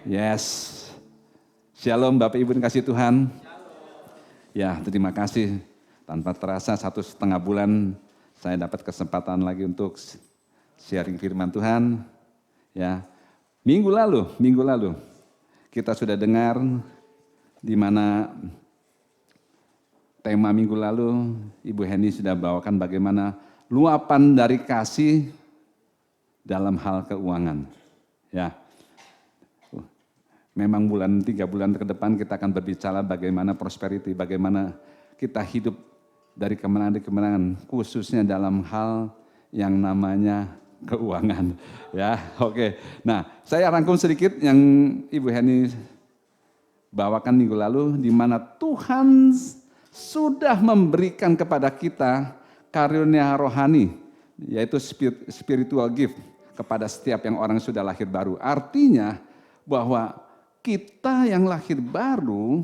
Yes. Shalom Bapak Ibu dikasih Tuhan. Ya, terima kasih. Tanpa terasa 1,5 bulan saya dapat kesempatan lagi untuk sharing firman Tuhan. Ya, minggu lalu kita sudah dengar di mana tema minggu lalu Ibu Heni sudah bawakan bagaimana luapan dari kasih dalam hal keuangan. Ya. Memang 3 bulan ke depan kita akan berbicara bagaimana prosperity, bagaimana kita hidup dari kemenangan ke kemenangan, khususnya dalam hal yang namanya keuangan. Ya, oke. Nah, saya rangkum sedikit yang Ibu Heni bawakan minggu lalu, di mana Tuhan sudah memberikan kepada kita karunia rohani, yaitu spiritual gift kepada setiap yang orang sudah lahir baru. Artinya bahwa kita yang lahir baru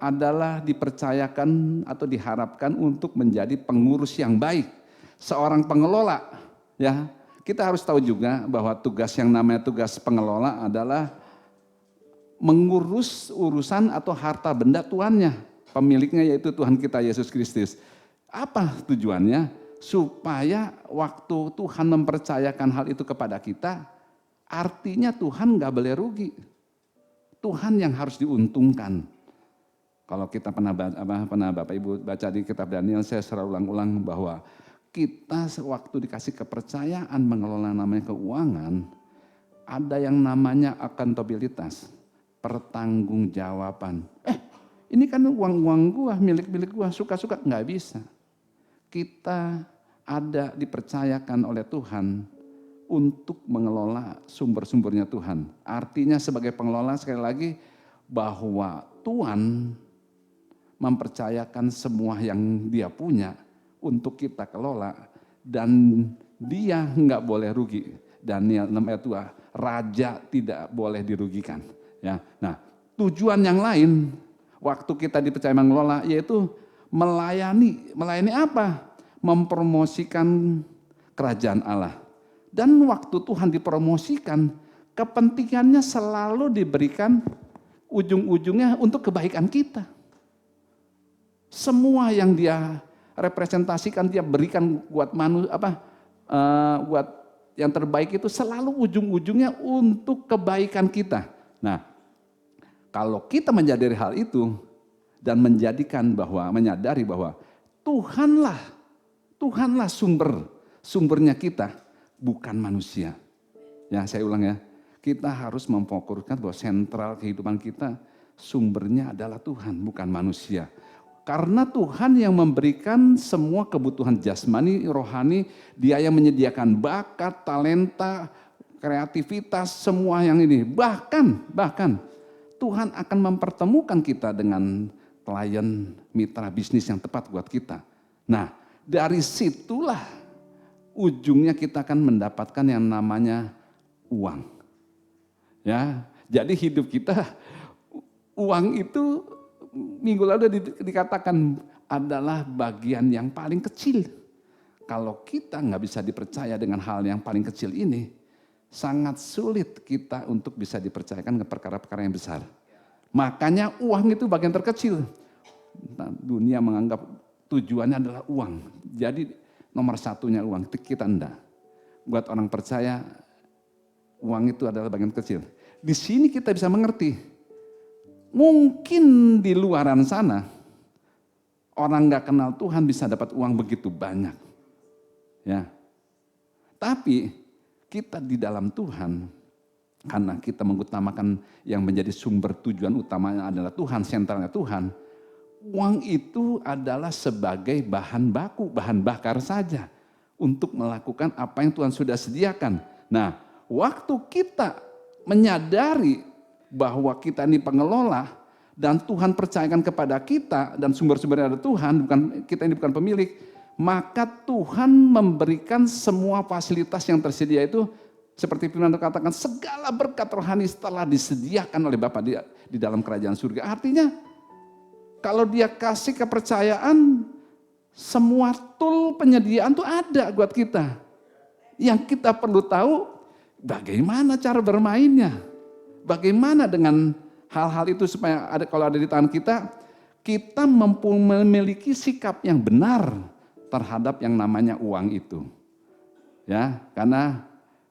adalah dipercayakan atau diharapkan untuk menjadi pengurus yang baik, seorang pengelola. Ya, kita harus tahu juga bahwa tugas yang namanya tugas pengelola adalah mengurus urusan atau harta benda tuannya, pemiliknya yaitu Tuhan kita Yesus Kristus. Apa tujuannya? Supaya waktu Tuhan mempercayakan hal itu kepada kita, artinya Tuhan nggak boleh rugi. Tuhan yang harus diuntungkan. Kalau kita pernah Bapak Ibu baca di kitab Daniel, saya selalu ulang-ulang bahwa kita waktu dikasih kepercayaan mengelola namanya keuangan, ada yang namanya akuntabilitas, pertanggungjawaban. Ini kan uang-uang gua, milik-milik gua, suka-suka nggak bisa. Kita ada dipercayakan oleh Tuhan untuk mengelola sumber-sumbernya Tuhan. Artinya sebagai pengelola sekali lagi bahwa Tuhan mempercayakan semua yang dia punya untuk kita kelola dan dia nggak boleh rugi. Daniel 6 ayat 2, raja tidak boleh dirugikan. Ya, nah tujuan yang lain waktu kita dipercaya mengelola yaitu melayani apa? Mempromosikan kerajaan Allah. Dan waktu Tuhan dipromosikan, kepentingannya selalu diberikan ujung-ujungnya untuk kebaikan kita. Semua yang dia representasikan, dia berikan buat buat yang terbaik itu selalu ujung-ujungnya untuk kebaikan kita. Nah, kalau kita menyadari hal itu dan menyadari bahwa Tuhanlah sumbernya kita. Bukan manusia. Ya, saya ulang ya. Kita harus memfokuskan bahwa sentral kehidupan kita sumbernya adalah Tuhan, bukan manusia. Karena Tuhan yang memberikan semua kebutuhan jasmani, rohani, Dia yang menyediakan bakat, talenta, kreativitas, semua yang ini. Bahkan Tuhan akan mempertemukan kita dengan klien mitra bisnis yang tepat buat kita. Nah, dari situlah ujungnya kita akan mendapatkan yang namanya uang. Ya, jadi hidup kita, uang itu minggu lalu dikatakan adalah bagian yang paling kecil. Kalau kita nggak bisa dipercaya dengan hal yang paling kecil ini, sangat sulit kita untuk bisa dipercayakan ke perkara-perkara yang besar. Makanya uang itu bagian terkecil. Nah, dunia menganggap tujuannya adalah uang. Jadi nomor satunya uang, kita enggak. Buat orang percaya, uang itu adalah bagian kecil. Di sini kita bisa mengerti, mungkin di luaran sana, orang nggak kenal Tuhan bisa dapat uang begitu banyak. Ya. Tapi kita di dalam Tuhan, karena kita mengutamakan yang menjadi sumber tujuan utamanya adalah Tuhan, sentralnya Tuhan, uang itu adalah sebagai bahan baku, bahan bakar saja untuk melakukan apa yang Tuhan sudah sediakan. Nah, waktu kita menyadari bahwa kita ini pengelola dan Tuhan percayakan kepada kita dan sumber-sumbernya ada Tuhan, kita ini bukan pemilik, maka Tuhan memberikan semua fasilitas yang tersedia itu seperti firman katakan segala berkat rohani telah disediakan oleh Bapa di dalam kerajaan surga. Artinya kalau Dia kasih kepercayaan, semua tool penyediaan itu ada buat kita. Yang kita perlu tahu bagaimana cara bermainnya. Bagaimana dengan hal-hal itu supaya kalau ada di tangan kita, kita memiliki sikap yang benar terhadap yang namanya uang itu. Ya, karena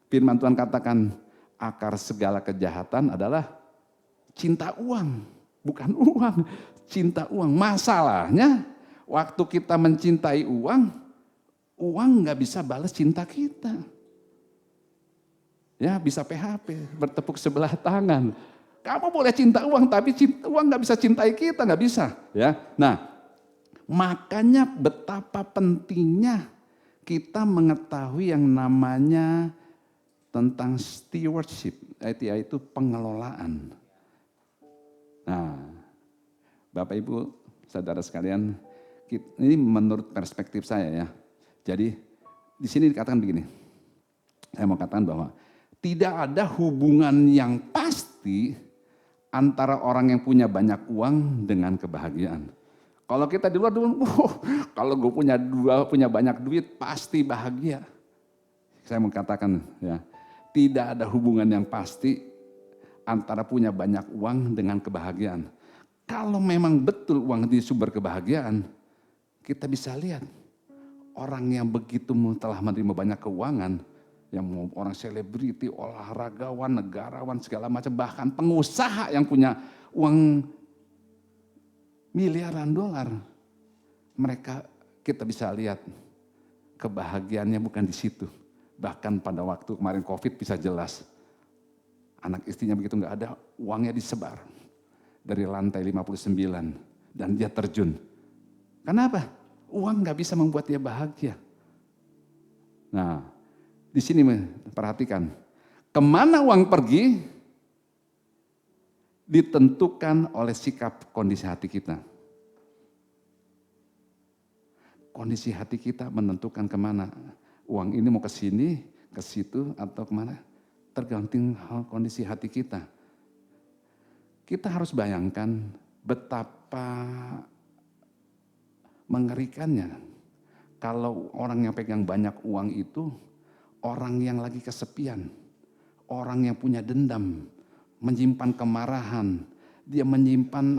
firman Tuhan katakan akar segala kejahatan adalah cinta uang, bukan uang, cinta uang. Masalahnya waktu kita mencintai uang, uang nggak bisa balas cinta kita. Ya, bisa PHP, bertepuk sebelah tangan. Kamu boleh cinta uang, tapi uang nggak bisa cintai kita, nggak bisa. Ya, nah, makanya betapa pentingnya kita mengetahui yang namanya tentang stewardship, yaitu pengelolaan. Nah, Bapak Ibu, saudara sekalian, ini menurut perspektif saya ya. Jadi di sini dikatakan begini, saya mau katakan bahwa tidak ada hubungan yang pasti antara orang yang punya banyak uang dengan kebahagiaan. Kalau kita di luar dulu, kalau gue punya banyak duit pasti bahagia. Saya mau katakan ya, tidak ada hubungan yang pasti antara punya banyak uang dengan kebahagiaan. Kalau memang betul uang itu sumber kebahagiaan, kita bisa lihat orang yang begitu telah menerima banyak keuangan, yang orang selebriti, olahragawan, negarawan, segala macam, bahkan pengusaha yang punya uang miliaran dolar, mereka kita bisa lihat kebahagiaannya bukan di situ. Bahkan pada waktu kemarin COVID bisa jelas, anak istrinya begitu nggak ada, uangnya disebar dari lantai 59 dan dia terjun. Kenapa? Uang nggak bisa membuat dia bahagia. Nah, di sini perhatikan, kemana uang pergi ditentukan oleh sikap kondisi hati kita. Kondisi hati kita menentukan kemana. Uang ini mau ke sini, ke situ, atau kemana. Tergantung kondisi hati kita. Kita harus bayangkan betapa mengerikannya. Kalau orang yang pegang banyak uang itu, orang yang lagi kesepian, orang yang punya dendam, menyimpan kemarahan, dia menyimpan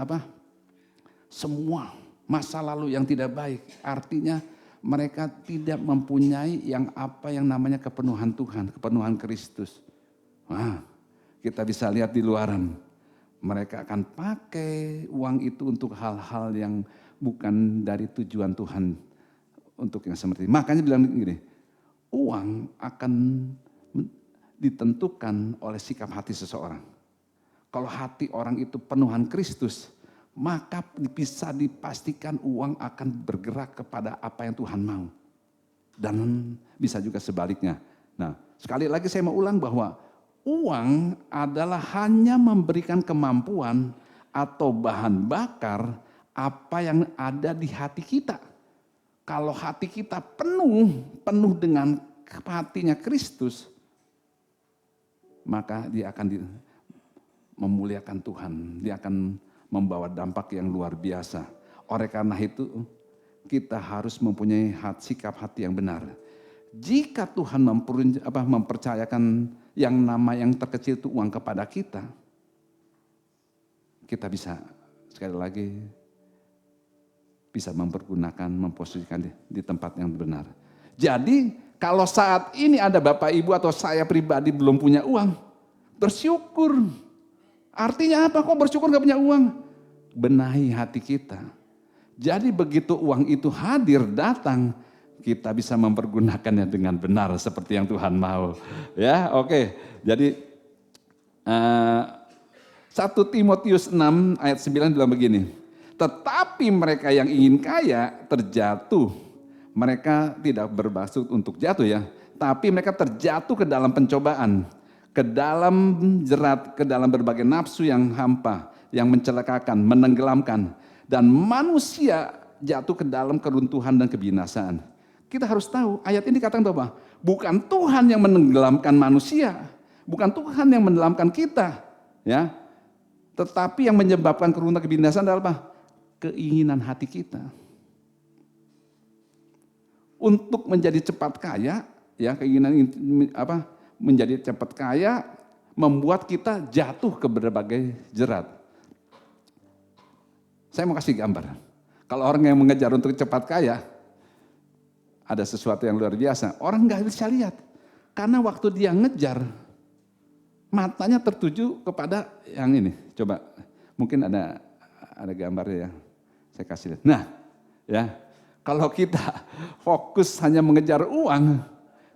semua masa lalu yang tidak baik. Artinya mereka tidak mempunyai yang namanya kepenuhan Tuhan, kepenuhan Kristus. Nah, kita bisa lihat di luaran, mereka akan pakai uang itu untuk hal-hal yang bukan dari tujuan Tuhan untuk yang seperti ini. Makanya bilang gini, uang akan ditentukan oleh sikap hati seseorang. Kalau hati orang itu penuhan Kristus, maka bisa dipastikan uang akan bergerak kepada apa yang Tuhan mau. Dan bisa juga sebaliknya. Nah, sekali lagi saya mau ulang bahwa uang adalah hanya memberikan kemampuan atau bahan bakar apa yang ada di hati kita. Kalau hati kita penuh dengan hatinya Kristus, maka dia akan memuliakan Tuhan. Dia akan membawa dampak yang luar biasa. Oleh karena itu, kita harus mempunyai sikap hati yang benar. Jika Tuhan mempercayakan yang terkecil itu uang kepada kita, kita bisa sekali lagi bisa mempergunakan, memposisikan di tempat yang benar. Jadi kalau saat ini ada Bapak Ibu atau saya pribadi belum punya uang, bersyukur. Artinya apa? Kok bersyukur gak punya uang? Benahi hati kita. Jadi begitu uang itu hadir, datang, kita bisa mempergunakannya dengan benar seperti yang Tuhan mau. Ya, oke. Jadi 1 Timotius 6 ayat 9 bilang begini. Tetapi mereka yang ingin kaya terjatuh. Mereka tidak bermaksud untuk jatuh ya. Tapi mereka terjatuh ke dalam pencobaan. Ke dalam jerat, ke dalam berbagai nafsu yang hampa. Yang mencelakakan, menenggelamkan. Dan manusia jatuh ke dalam keruntuhan dan kebinasaan. Kita harus tahu ayat ini katakan bahwa bukan Tuhan yang menenggelamkan manusia. Bukan Tuhan yang menenggelamkan kita. Ya. Tetapi yang menyebabkan keruntuhan kebinasaan adalah apa? Keinginan hati kita untuk menjadi cepat kaya, ya keinginan menjadi cepat kaya, membuat kita jatuh ke berbagai jerat. Saya mau kasih gambar. Kalau orang yang mengejar untuk cepat kaya, ada sesuatu yang luar biasa. Orang nggak bisa lihat. Karena waktu dia ngejar, matanya tertuju kepada yang ini. Coba, mungkin ada gambarnya ya. Saya kasih lihat. Nah, ya, kalau kita fokus hanya mengejar uang,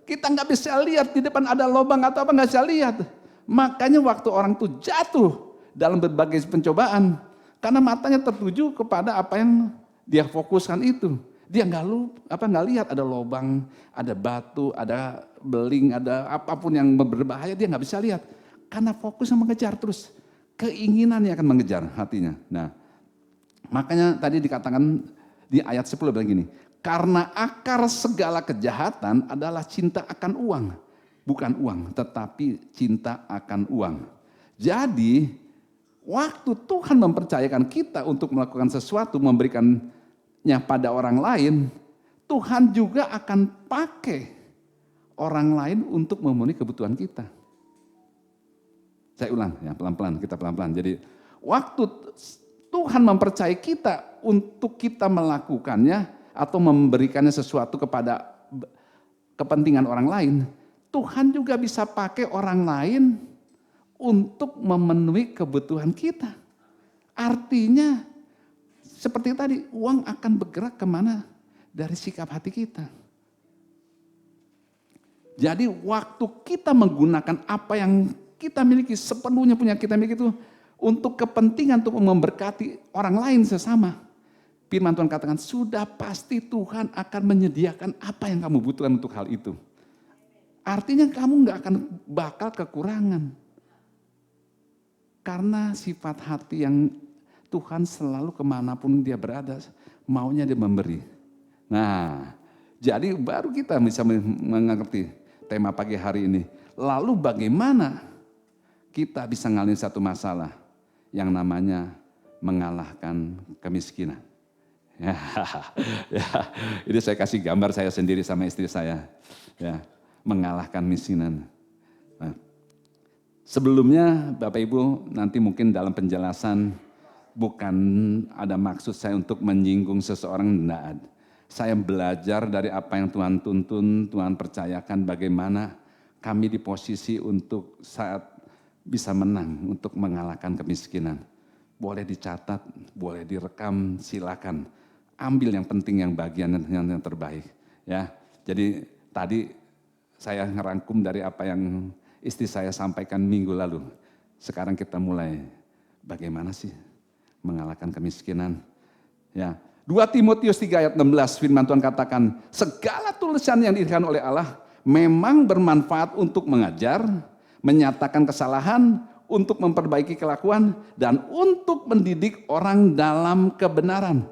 kita nggak bisa lihat di depan ada lubang atau apa, nggak bisa lihat. Makanya waktu orang tuh jatuh dalam berbagai pencobaan, karena matanya tertuju kepada apa yang dia fokuskan itu. Dia nggak lihat ada lubang, ada batu, ada beling, ada apapun yang berbahaya, dia nggak bisa lihat. Karena fokus mengejar terus. Keinginan yang akan mengejar hatinya. Nah, makanya tadi dikatakan di ayat 10 bilang gini, karena akar segala kejahatan adalah cinta akan uang. Bukan uang, tetapi cinta akan uang. Jadi, waktu Tuhan mempercayakan kita untuk melakukan sesuatu, memberikannya pada orang lain, Tuhan juga akan pakai orang lain untuk memenuhi kebutuhan kita. Saya ulang ya, pelan-pelan, kita pelan-pelan. Jadi waktu Tuhan mempercayai kita untuk kita melakukannya atau memberikannya sesuatu kepada kepentingan orang lain, Tuhan juga bisa pakai orang lain untuk memenuhi kebutuhan kita. Artinya seperti tadi, uang akan bergerak kemana? Dari sikap hati kita. Jadi waktu kita menggunakan apa yang kita miliki, sepenuhnya punya kita miliki itu untuk kepentingan, untuk memberkati orang lain sesama. Firman Tuhan katakan, sudah pasti Tuhan akan menyediakan apa yang kamu butuhkan untuk hal itu. Artinya kamu gak akan bakal kekurangan. Karena sifat hati yang Tuhan selalu kemanapun dia berada, maunya dia memberi. Nah, jadi baru kita bisa mengerti tema pagi hari ini. Lalu bagaimana kita bisa ngalahin satu masalah yang namanya mengalahkan kemiskinan. Ya, ini saya kasih gambar saya sendiri sama istri saya. Ya, mengalahkan kemiskinan. Nah, sebelumnya Bapak Ibu nanti mungkin dalam penjelasan bukan ada maksud saya untuk menyinggung seseorang, enggak. Saya belajar dari apa yang Tuhan tuntun, Tuhan percayakan bagaimana kami di posisi untuk saat bisa menang untuk mengalahkan kemiskinan. Boleh dicatat, boleh direkam, silakan. Ambil yang penting, yang bagian yang terbaik. Ya, jadi tadi saya ngerangkum dari apa yang istri saya sampaikan minggu lalu. Sekarang kita mulai bagaimana sih mengalahkan kemiskinan. Ya, 2 Timotius 3 ayat 16 firman Tuhan katakan, segala tulisan yang diberikan oleh Allah memang bermanfaat untuk mengajar, menyatakan kesalahan, untuk memperbaiki kelakuan, dan untuk mendidik orang dalam kebenaran.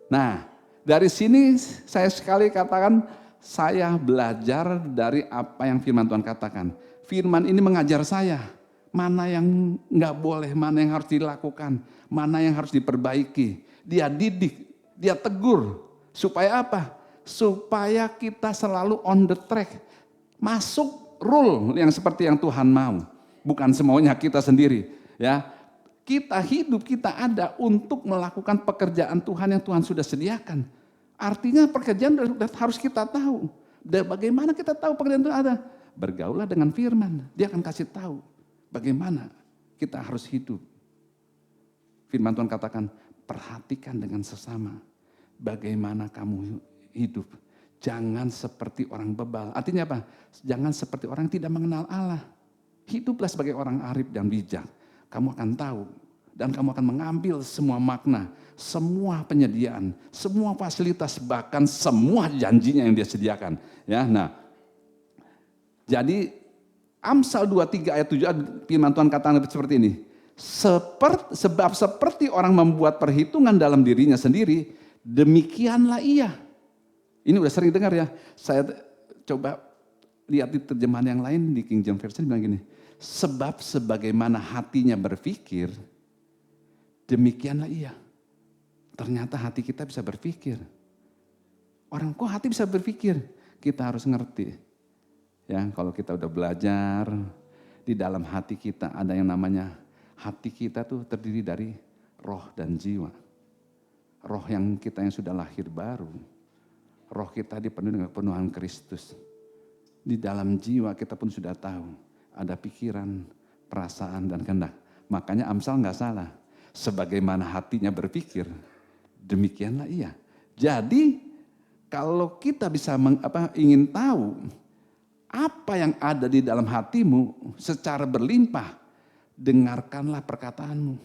Nah, dari sini saya sekali katakan, saya belajar dari apa yang firman Tuhan katakan. Firman ini mengajar saya, mana yang nggak boleh, mana yang harus dilakukan, mana yang harus diperbaiki. Dia didik, dia tegur. Supaya apa? Supaya kita selalu on the track. Masuk rule yang seperti yang Tuhan mau. Bukan semaunya kita sendiri. Ya, kita hidup, kita ada untuk melakukan pekerjaan Tuhan yang Tuhan sudah sediakan. Artinya pekerjaan harus kita tahu. Dan bagaimana kita tahu pekerjaan itu ada? Bergaulah dengan firman. Dia akan kasih tahu bagaimana kita harus hidup. Firman Tuhan katakan, perhatikan dengan sesama. Bagaimana kamu hidup. Jangan seperti orang bebal. Artinya apa? Jangan seperti orang yang tidak mengenal Allah. Hiduplah sebagai orang arif dan bijak. Kamu akan tahu dan kamu akan mengambil semua makna, semua penyediaan, semua fasilitas, bahkan semua janjinya yang dia sediakan. Ya, nah, jadi Amsal 23 ayat 7 firman Tuhan katakan seperti ini. Sebab seperti orang membuat perhitungan dalam dirinya sendiri, demikianlah ia. Ini udah sering dengar ya. Saya coba lihat di terjemahan yang lain, di King James Version bilang gini. Sebab sebagaimana hatinya berpikir, demikianlah ia. Ternyata hati kita bisa berpikir. Orang kok hati bisa berpikir? Kita harus ngerti. Ya, kalau kita udah belajar Di dalam hati kita ada yang namanya, hati kita tuh terdiri dari roh dan jiwa. Roh yang kita yang sudah lahir baru. Roh kita dipenuhi dengan kepenuhan Kristus. Di dalam jiwa kita pun sudah tahu, ada pikiran, perasaan, dan kehendak. Makanya Amsal nggak salah. Sebagaimana hatinya berpikir, demikianlah ia. Jadi kalau kita bisa ingin tahu apa yang ada di dalam hatimu secara berlimpah, dengarkanlah perkataanmu.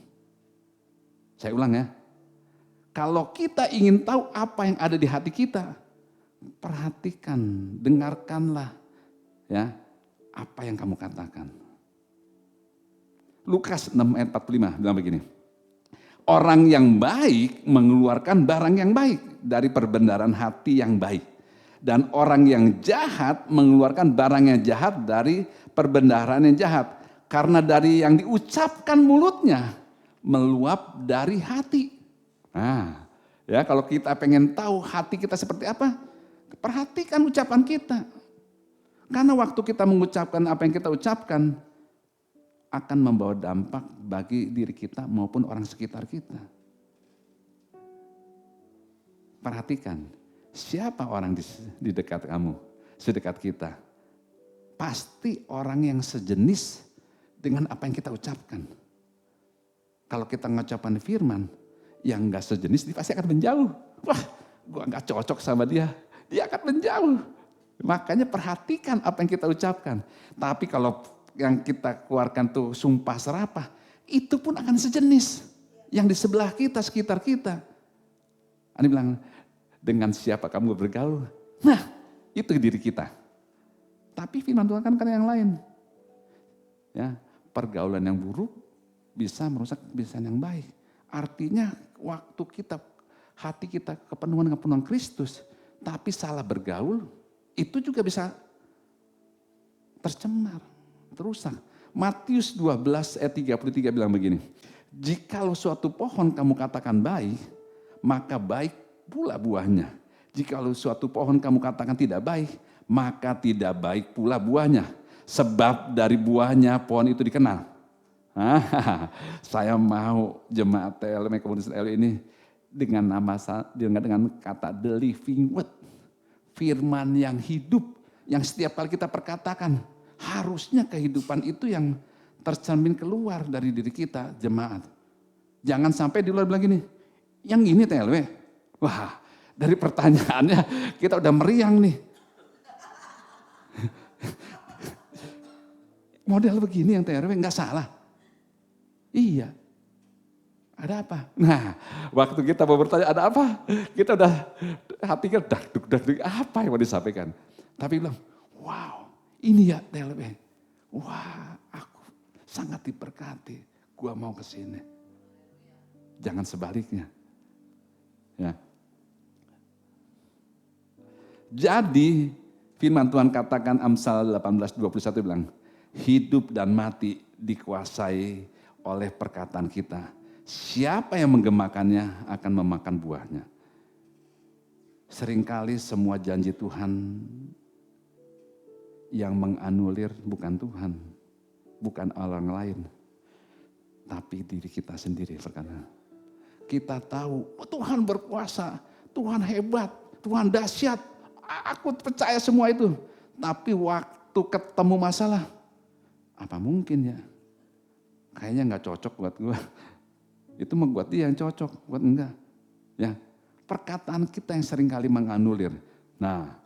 Saya ulang ya. Kalau kita ingin tahu apa yang ada di hati kita, perhatikan, dengarkanlah ya apa yang kamu katakan. Lukas 6 ayat 45 bilang begini. Orang yang baik mengeluarkan barang yang baik dari perbendaharaan hati yang baik. Dan orang yang jahat mengeluarkan barang yang jahat dari perbendaharaan yang jahat. Karena dari yang diucapkan mulutnya meluap dari hati. Nah, ya kalau kita pengen tahu hati kita seperti apa, perhatikan ucapan kita. Karena waktu kita mengucapkan apa yang kita ucapkan, akan membawa dampak bagi diri kita maupun orang sekitar kita. Perhatikan, siapa orang di dekat kamu, sedekat kita. Pasti orang yang sejenis dengan apa yang kita ucapkan. Kalau kita mengucapkan firman, yang gak sejenis dia pasti akan menjauh. Wah, gua gak cocok sama dia akan menjauh. Makanya perhatikan apa yang kita ucapkan. Tapi kalau yang kita keluarkan tuh sumpah serapah, itu pun akan sejenis. Yang di sebelah kita, sekitar kita. Ini bilang, dengan siapa kamu bergaul? Nah, itu diri kita. Tapi firman Tuhan kan yang lain. Ya, pergaulan yang buruk bisa merusak kebiasaan yang baik. Artinya waktu kita, hati kita kepenuhan dengan kepenuhan Kristus, tapi salah bergaul, itu juga bisa tercemar. Terusak. Matius 12 ayat 33 bilang begini. Jikalau suatu pohon kamu katakan baik, maka baik pula buahnya. Jikalau suatu pohon kamu katakan tidak baik, maka tidak baik pula buahnya. Sebab dari buahnya pohon itu dikenal. Saya mau jemaat TLM komunitas TLM ini dengan kata the living word. Firman yang hidup, yang setiap kali kita perkatakan. Harusnya kehidupan itu yang tercermin keluar dari diri kita, jemaat. Jangan sampai di luar bilang gini, yang ini TLW. Wah, dari pertanyaannya kita udah meriang nih. Model begini yang TLW nggak salah. Iya. Ada apa? Nah, waktu kita mau bertanya ada apa? Kita udah hati kita dak-duk apa yang mau disampaikan. Tapi bilang, wow. Ini ya TLB, wah aku sangat diberkati, gua mau ke sini. Jangan sebaliknya. Ya. Jadi firman Tuhan katakan Amsal 18:21 bilang, hidup dan mati dikuasai oleh perkataan kita. Siapa yang menggemakannya akan memakan buahnya. Seringkali semua janji Tuhan yang menganulir bukan Tuhan, bukan orang lain, tapi diri kita sendiri. Karena kita tahu Tuhan berkuasa, Tuhan hebat, Tuhan dahsyat, aku percaya semua itu. Tapi waktu ketemu masalah, apa mungkin ya? Kayaknya nggak cocok buat gue. Itu membuat dia yang cocok, buat enggak. Ya, perkataan kita yang seringkali menganulir. Nah,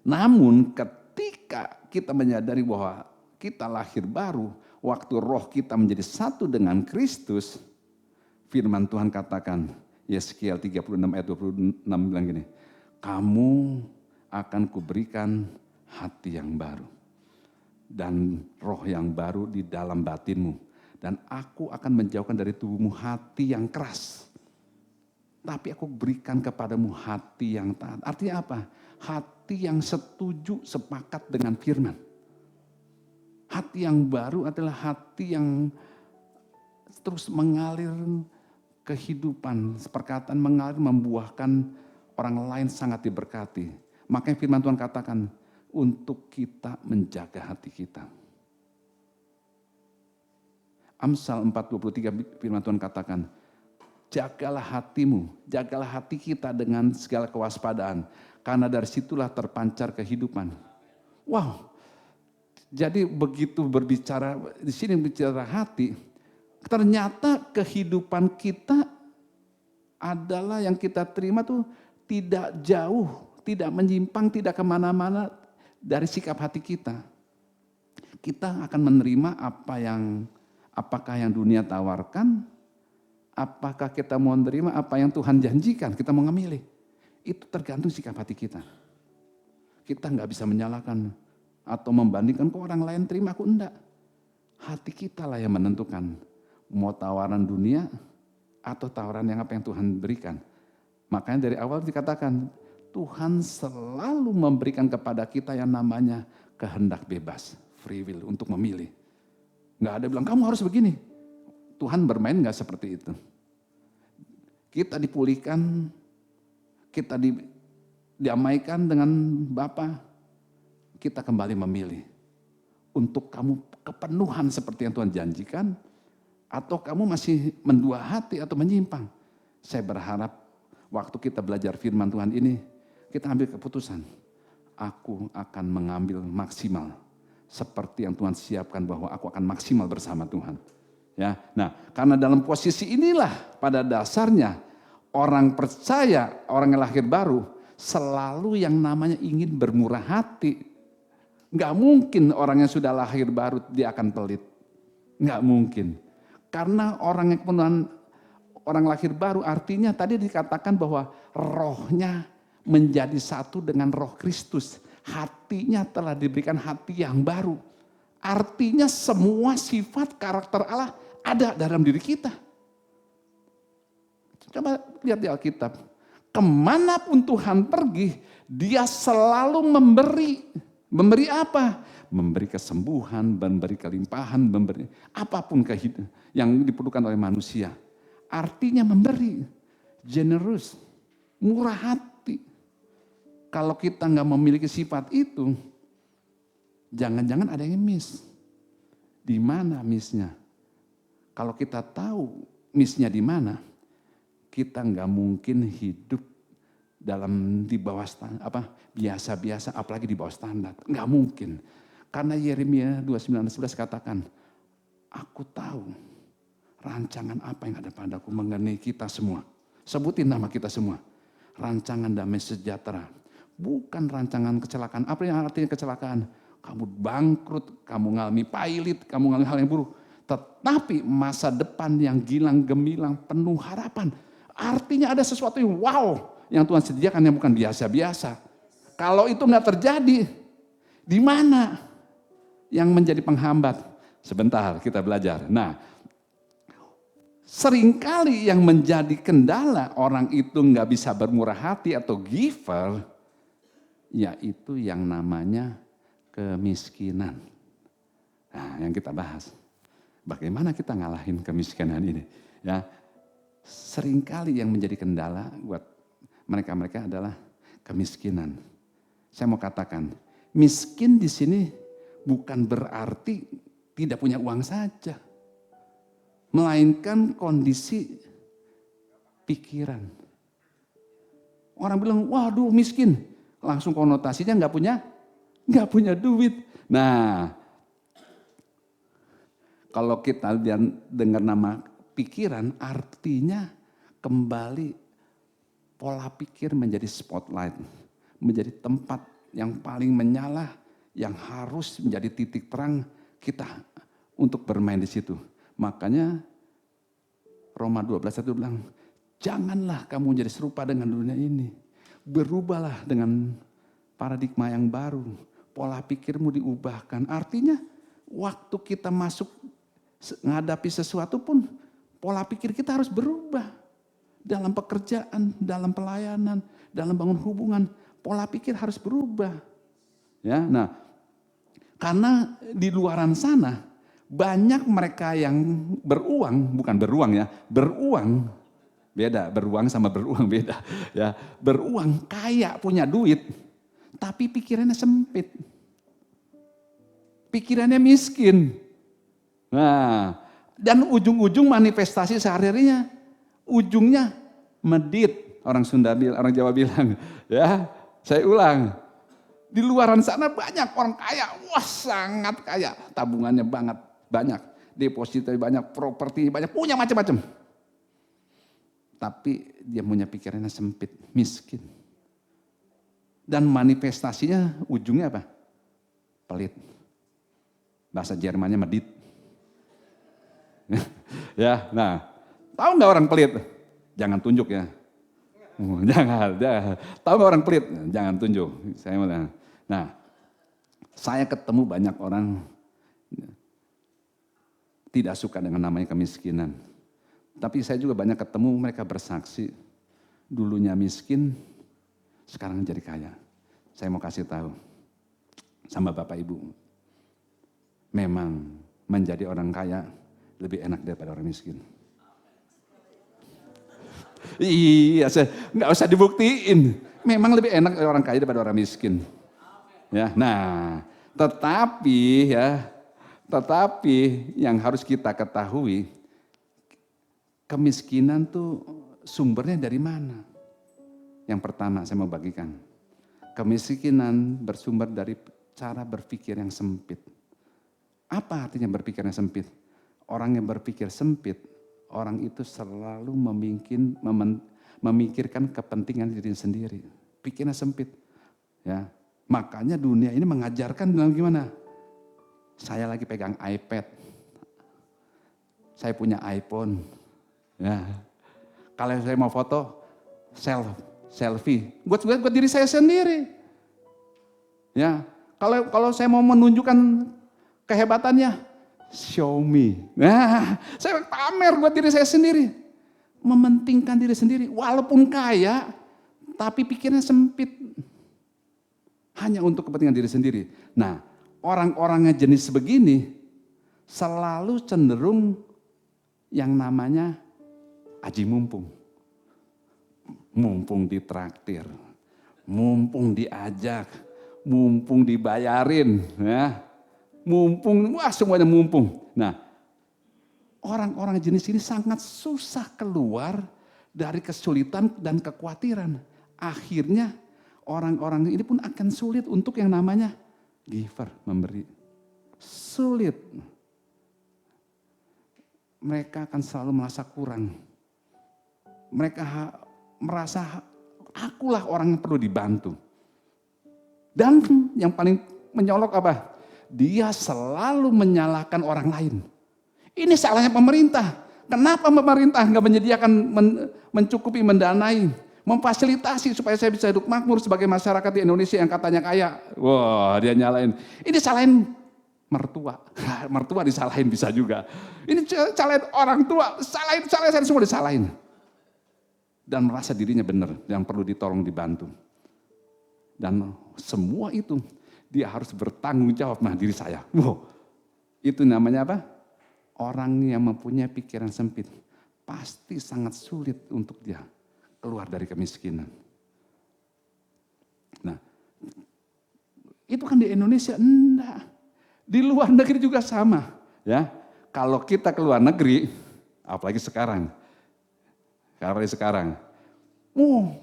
namun ketika kita menyadari bahwa kita lahir baru, waktu roh kita menjadi satu dengan Kristus, firman Tuhan katakan, Yeskiel 36 ayat 26 bilang gini, kamu akan kuberikan hati yang baru dan roh yang baru di dalam batinmu, dan aku akan menjauhkan dari tubuhmu hati yang keras, tapi aku berikan kepadamu hati yang taat. Artinya apa? Hati yang setuju, sepakat dengan firman. Hati yang baru adalah hati yang terus mengalir kehidupan. Perkataan mengalir membuahkan orang lain sangat diberkati. Makanya firman Tuhan katakan, untuk kita menjaga hati kita. Amsal 4:23 firman Tuhan katakan, jagalah hatimu, jagalah hati kita dengan segala kewaspadaan, karena dari situlah terpancar kehidupan. Wow, jadi begitu berbicara, di sini bicara hati, ternyata kehidupan kita adalah yang kita terima tuh tidak jauh, tidak menyimpang, tidak kemana-mana dari sikap hati kita. Kita akan menerima apakah yang dunia tawarkan, apakah kita mau menerima apa yang Tuhan janjikan, kita mau memilih. Itu tergantung sikap hati kita. Kita nggak bisa menyalahkan atau membandingkan ke orang lain terima, aku enggak. Hati kita lah yang menentukan mau tawaran dunia atau tawaran yang apa yang Tuhan berikan. Makanya dari awal dikatakan Tuhan selalu memberikan kepada kita yang namanya kehendak bebas, free will untuk memilih. Nggak ada bilang kamu harus begini. Tuhan bermain nggak seperti itu. Kita dipulihkan, kita diamaikan dengan Bapa, kita kembali memilih. Untuk kamu kepenuhan seperti yang Tuhan janjikan, atau kamu masih mendua hati atau menyimpang. Saya berharap waktu kita belajar firman Tuhan ini, kita ambil keputusan. Aku akan mengambil maksimal. Seperti yang Tuhan siapkan bahwa aku akan maksimal bersama Tuhan. Ya, nah, karena dalam posisi inilah pada dasarnya orang percaya, orang yang lahir baru selalu yang namanya ingin bermurah hati. Nggak mungkin orang yang sudah lahir baru dia akan pelit. Nggak mungkin. Karena orang yang kepenuhan orang lahir baru artinya tadi dikatakan bahwa rohnya menjadi satu dengan roh Kristus. Hatinya telah diberikan hati yang baru. Artinya semua sifat karakter Allah ada dalam diri kita. Coba lihat di Alkitab. Kemanapun Tuhan pergi, dia selalu memberi. Memberi apa? Memberi kesembuhan, memberi kelimpahan, memberi apapun yang diperlukan oleh manusia. Artinya memberi. Generous, murah hati. Kalau kita nggak memiliki sifat itu, jangan-jangan ada yang miss. Di mana missnya? Kalau kita tahu missnya di mana, kita nggak mungkin hidup di bawah standar, biasa-biasa, apalagi di bawah standar. Nggak mungkin. Karena Yeremia 29:11 katakan, aku tahu rancangan apa yang ada padaku mengenai kita semua. Sebutin nama kita semua. Rancangan damai sejahtera. Bukan rancangan kecelakaan. Apa yang artinya kecelakaan? Kamu bangkrut, kamu ngalami pailit, kamu ngalami hal yang buruk. Tetapi masa depan yang gilang gemilang, penuh harapan. Artinya ada sesuatu yang wow, yang Tuhan sediakan yang bukan biasa-biasa. Kalau itu nggak terjadi, di mana yang menjadi penghambat? Sebentar kita belajar. Nah, seringkali yang menjadi kendala orang itu nggak bisa bermurah hati atau giver, yaitu yang namanya kemiskinan. Nah, yang kita bahas. Bagaimana kita ngalahin kemiskinan ini? Ya, seringkali yang menjadi kendala buat mereka-mereka adalah kemiskinan. Saya mau katakan, miskin di sini bukan berarti tidak punya uang saja. Melainkan kondisi pikiran. Orang bilang, waduh miskin. Langsung konotasinya nggak punya duit. Nah, kalau kita dengar nama pikiran, artinya kembali pola pikir menjadi spotlight, menjadi tempat yang paling menyala, yang harus menjadi titik terang kita untuk bermain di situ. Makanya Roma 12:1 bilang, janganlah kamu menjadi serupa dengan dunia ini. Berubahlah dengan paradigma yang baru. Pola pikirmu diubahkan. Artinya waktu kita masuk menghadapi sesuatu pun pola pikir kita harus berubah. Dalam pekerjaan, dalam pelayanan, dalam bangun hubungan, pola pikir harus berubah. Ya, nah, karena di luaran sana banyak mereka yang beruang, bukan beruang ya, beruang. Beda, beruang sama beruang beda. Ya, beruang kaya punya duit, tapi pikirannya sempit. Pikirannya miskin. Nah, Dan ujung-ujung manifestasi sehari-harinya, ujungnya medit. Orang Sunda bilang, orang Jawa bilang, ya saya ulang. Di luaran sana banyak orang kaya, wah sangat kaya, tabungannya banyak, depositnya banyak, properti banyak, punya macam-macam. Tapi dia punya pikirannya sempit, miskin. Dan manifestasinya ujungnya apa? Pelit. Bahasa Jermannya medit. Ya, nah, tahu nggak orang pelit? Jangan tunjuk ya. Jangan. Tahu nggak orang pelit? Jangan tunjuk. Nah, saya ketemu banyak orang tidak suka dengan namanya kemiskinan. Tapi saya juga banyak ketemu mereka bersaksi, dulunya miskin, sekarang jadi kaya. Saya mau kasih tahu sama Bapak Ibu, memang menjadi orang kaya lebih enak daripada orang miskin. Iya, nggak usah dibuktiin. Memang lebih enak orang kaya daripada orang miskin. Ya, nah, tetapi yang harus kita ketahui, kemiskinan tuh sumbernya dari mana? Yang pertama saya mau bagikan. Kemiskinan bersumber dari cara berpikir yang sempit. Apa artinya berpikir yang sempit? Orang yang berpikir sempit, orang itu selalu memikirkan kepentingan diri sendiri. Pikirnya sempit. Ya, makanya dunia ini mengajarkan dalam gimana? Saya lagi pegang iPad. Saya punya iPhone. Ya. Kalau saya mau foto, selfie, buat diri saya sendiri. Ya, kalau saya mau menunjukkan kehebatannya, show me. Nah, saya pamer buat diri saya sendiri, mementingkan diri sendiri, walaupun kaya, tapi pikirnya sempit, hanya untuk kepentingan diri sendiri. Nah, orang-orangnya jenis begini selalu cenderung yang namanya aji mumpung. Mumpung ditraktir, mumpung diajak, mumpung dibayarin, ya, mumpung, wah semuanya mumpung. Nah, orang-orang jenis ini sangat susah keluar dari kesulitan dan kekhawatiran. Akhirnya orang-orang ini pun akan sulit untuk yang namanya giver, memberi. Sulit. Mereka akan selalu merasa kurang. Mereka merasa akulah orang yang perlu dibantu. Dan yang paling menyolok apa? Dia selalu menyalahkan orang lain. Ini salahnya pemerintah. Kenapa pemerintah nggak menyediakan, mencukupi, mendanai, memfasilitasi supaya saya bisa hidup makmur sebagai masyarakat di Indonesia yang katanya kaya. Wah, dia nyalain. Ini salahin mertua. Mertua disalahin bisa juga. Ini salahin orang tua, salahin semua disalahin. Dan merasa dirinya benar, yang perlu ditolong, dibantu. Dan semua itu dia harus bertanggung jawab. Nah, diri saya, wow, itu namanya apa? Orang yang mempunyai pikiran sempit pasti sangat sulit untuk dia keluar dari kemiskinan. Nah, itu kan di Indonesia, enggak. Di luar negeri juga sama, ya. Kalau kita keluar negeri, apalagi sekarang,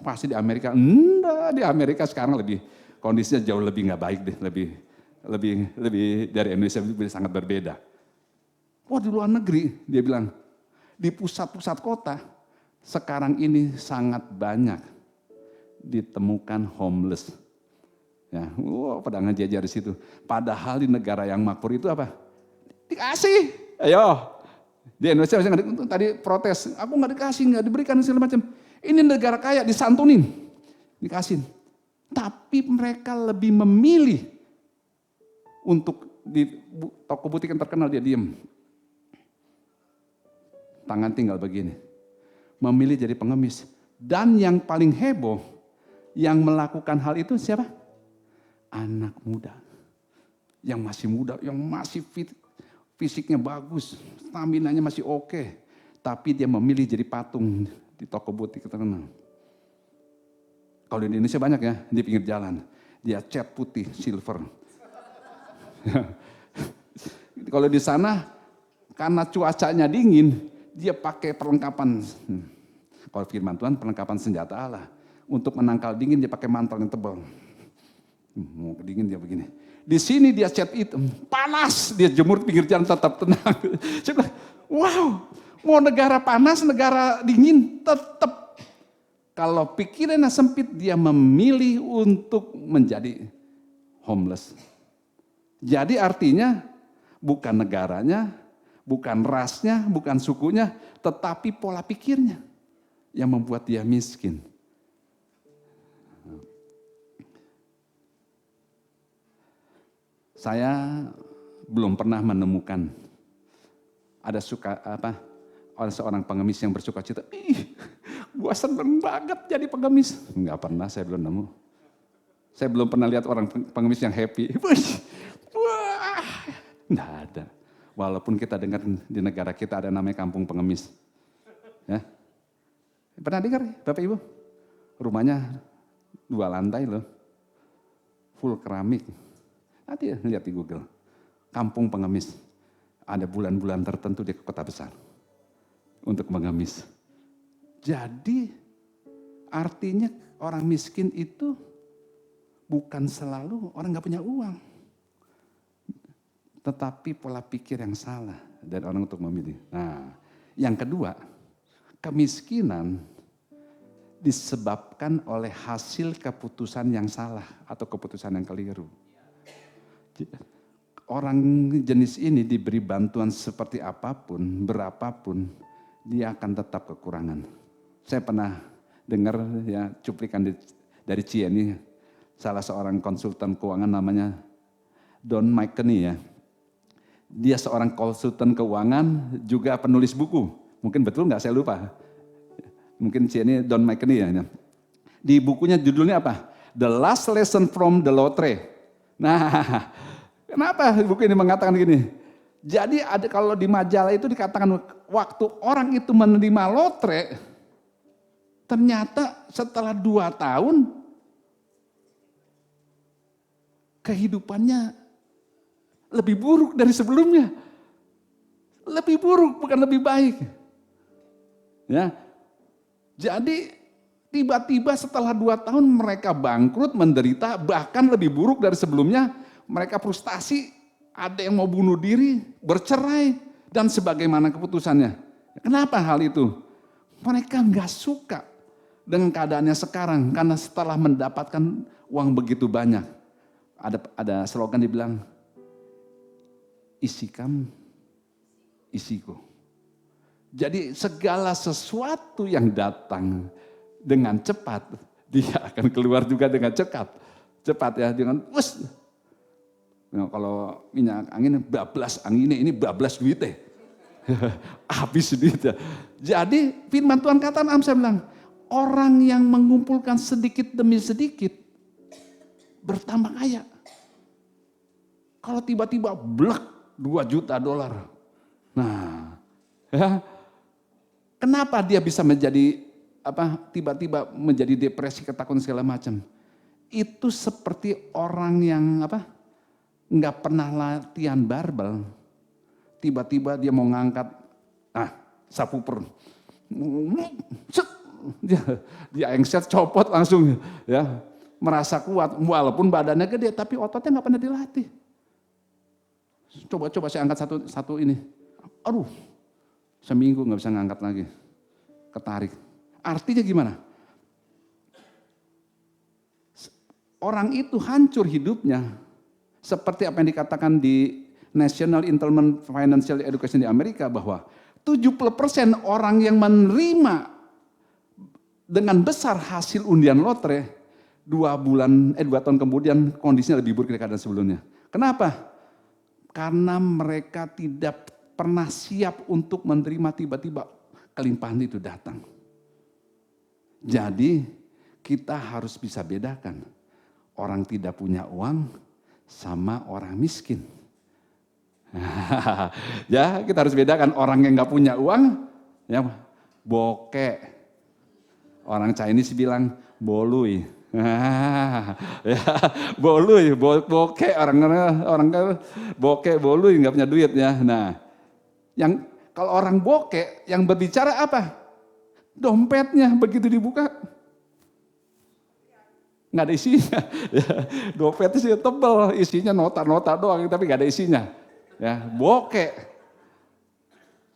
pasti di Amerika, enggak, di Amerika sekarang lebih kondisinya jauh lebih nggak baik deh, lebih dari Indonesia sangat berbeda. Wah, di luar negeri dia bilang, di pusat-pusat kota sekarang ini sangat banyak ditemukan homeless. Ya, pada ngejajar di situ. Padahal di negara yang makmur itu apa? Dikasih, ayo. Di Indonesia misalnya tadi protes, aku nggak dikasih, nggak diberikan segala macam. Ini negara kaya, disantunin, dikasih. Tapi mereka lebih memilih untuk di toko butik yang terkenal dia diem. Tangan tinggal begini. Memilih jadi pengemis. Dan yang paling heboh, yang melakukan hal itu siapa? Anak muda. Yang masih muda, yang masih fit, fisiknya bagus, stamina-nya masih oke. Tapi dia memilih jadi patung di toko butik terkenal. Kalau di Indonesia banyak ya, di pinggir jalan. Dia cat putih, silver. Kalau di sana, karena cuacanya dingin, dia pakai perlengkapan. Kalau firman Tuhan perlengkapan senjata Allah. Untuk menangkal dingin dia pakai mantel yang tebal. Mau dingin dia begini. Di sini dia cat hitam, panas, dia jemur pinggir jalan tetap tenang. Saya bilang, wow, mau negara panas, negara dingin, tetap. Kalau pikirannya sempit, dia memilih untuk menjadi homeless. Jadi artinya bukan negaranya, bukan rasnya, bukan sukunya, tetapi pola pikirnya yang membuat dia miskin. Saya belum pernah menemukan ada seorang pengemis yang bersuka cita. Gua seneng banget jadi pengemis. Enggak pernah, saya belum nemu. Saya belum pernah lihat orang pengemis yang happy. Wah, enggak ada. Walaupun kita dengar di negara kita ada namanya kampung pengemis. Ya. Pernah dengar Bapak Ibu? Rumahnya 2 lantai loh. Full keramik. Nanti lihat di Google. Kampung pengemis. Ada bulan-bulan tertentu di kota besar. Untuk mengemis. Jadi artinya orang miskin itu bukan selalu orang gak punya uang. Tetapi pola pikir yang salah dari orang untuk memilih. Nah, yang kedua, kemiskinan disebabkan oleh hasil keputusan yang salah atau keputusan yang keliru. Orang jenis ini diberi bantuan seperti apapun, berapapun, dia akan tetap kekurangan. Saya pernah dengar ya cuplikan dari CNI, salah seorang konsultan keuangan namanya Don McKinney ya. Dia seorang konsultan keuangan, juga penulis buku. Mungkin betul nggak, saya lupa. Mungkin CNI Don McKinney ya. Di bukunya judulnya apa? The Last Lesson from the Lottery. Nah, kenapa buku ini mengatakan gini? Jadi ada kalau di majalah itu dikatakan waktu orang itu menerima lotre, ternyata setelah 2 tahun kehidupannya lebih buruk dari sebelumnya. Lebih buruk, bukan lebih baik. Ya. Jadi tiba-tiba setelah 2 tahun mereka bangkrut, menderita, bahkan lebih buruk dari sebelumnya. Mereka frustasi, ada yang mau bunuh diri, bercerai, dan sebagaimana keputusannya. Kenapa hal itu? Mereka nggak suka dengan keadaannya sekarang, karena setelah mendapatkan uang begitu banyak. Ada slogan dibilang, isikam, isiku. Jadi segala sesuatu yang datang dengan cepat, dia akan keluar juga dengan cepat. Cepat ya, dengan nah, kalau minyak angin bablas angin ini bablas duitnya. Habis duitnya. Jadi firman Tuhan kata Amsal bilang, orang yang mengumpulkan sedikit demi sedikit bertambah kaya. Kalau tiba-tiba blek $2 juta. Nah, ya, kenapa dia bisa menjadi tiba-tiba menjadi depresi, ketakutan segala macam? Itu seperti orang yang nggak pernah latihan barbel, tiba-tiba dia mau ngangkat subwoofer, dia engset copot langsung ya, merasa kuat walaupun badannya gede tapi ototnya nggak pernah dilatih. Coba saya angkat satu ini, aduh seminggu nggak bisa ngangkat lagi, ketarik. Artinya gimana? Orang itu hancur hidupnya. Seperti apa yang dikatakan di National Endowment Financial Education di Amerika, bahwa 70% orang yang menerima dengan besar hasil undian lotre 2 tahun kemudian kondisinya lebih buruk dari keadaan sebelumnya. Kenapa? Karena mereka tidak pernah siap untuk menerima tiba-tiba kelimpahan itu datang. Jadi kita harus bisa bedakan orang tidak punya uang sama orang miskin. Ya, kita harus bedakan orang yang nggak punya uang, ya bokek. Orang Chinese bilang bolui. Ya, bolui, bokek orang bokek bolui nggak punya duit ya. Nah, Yang kalau orang bokeh, yang berbicara apa? Dompetnya begitu dibuka, nggak ada isinya. Dompetnya sih tebel, isinya nota-nota doang, tapi nggak ada isinya. Ya, bokeh.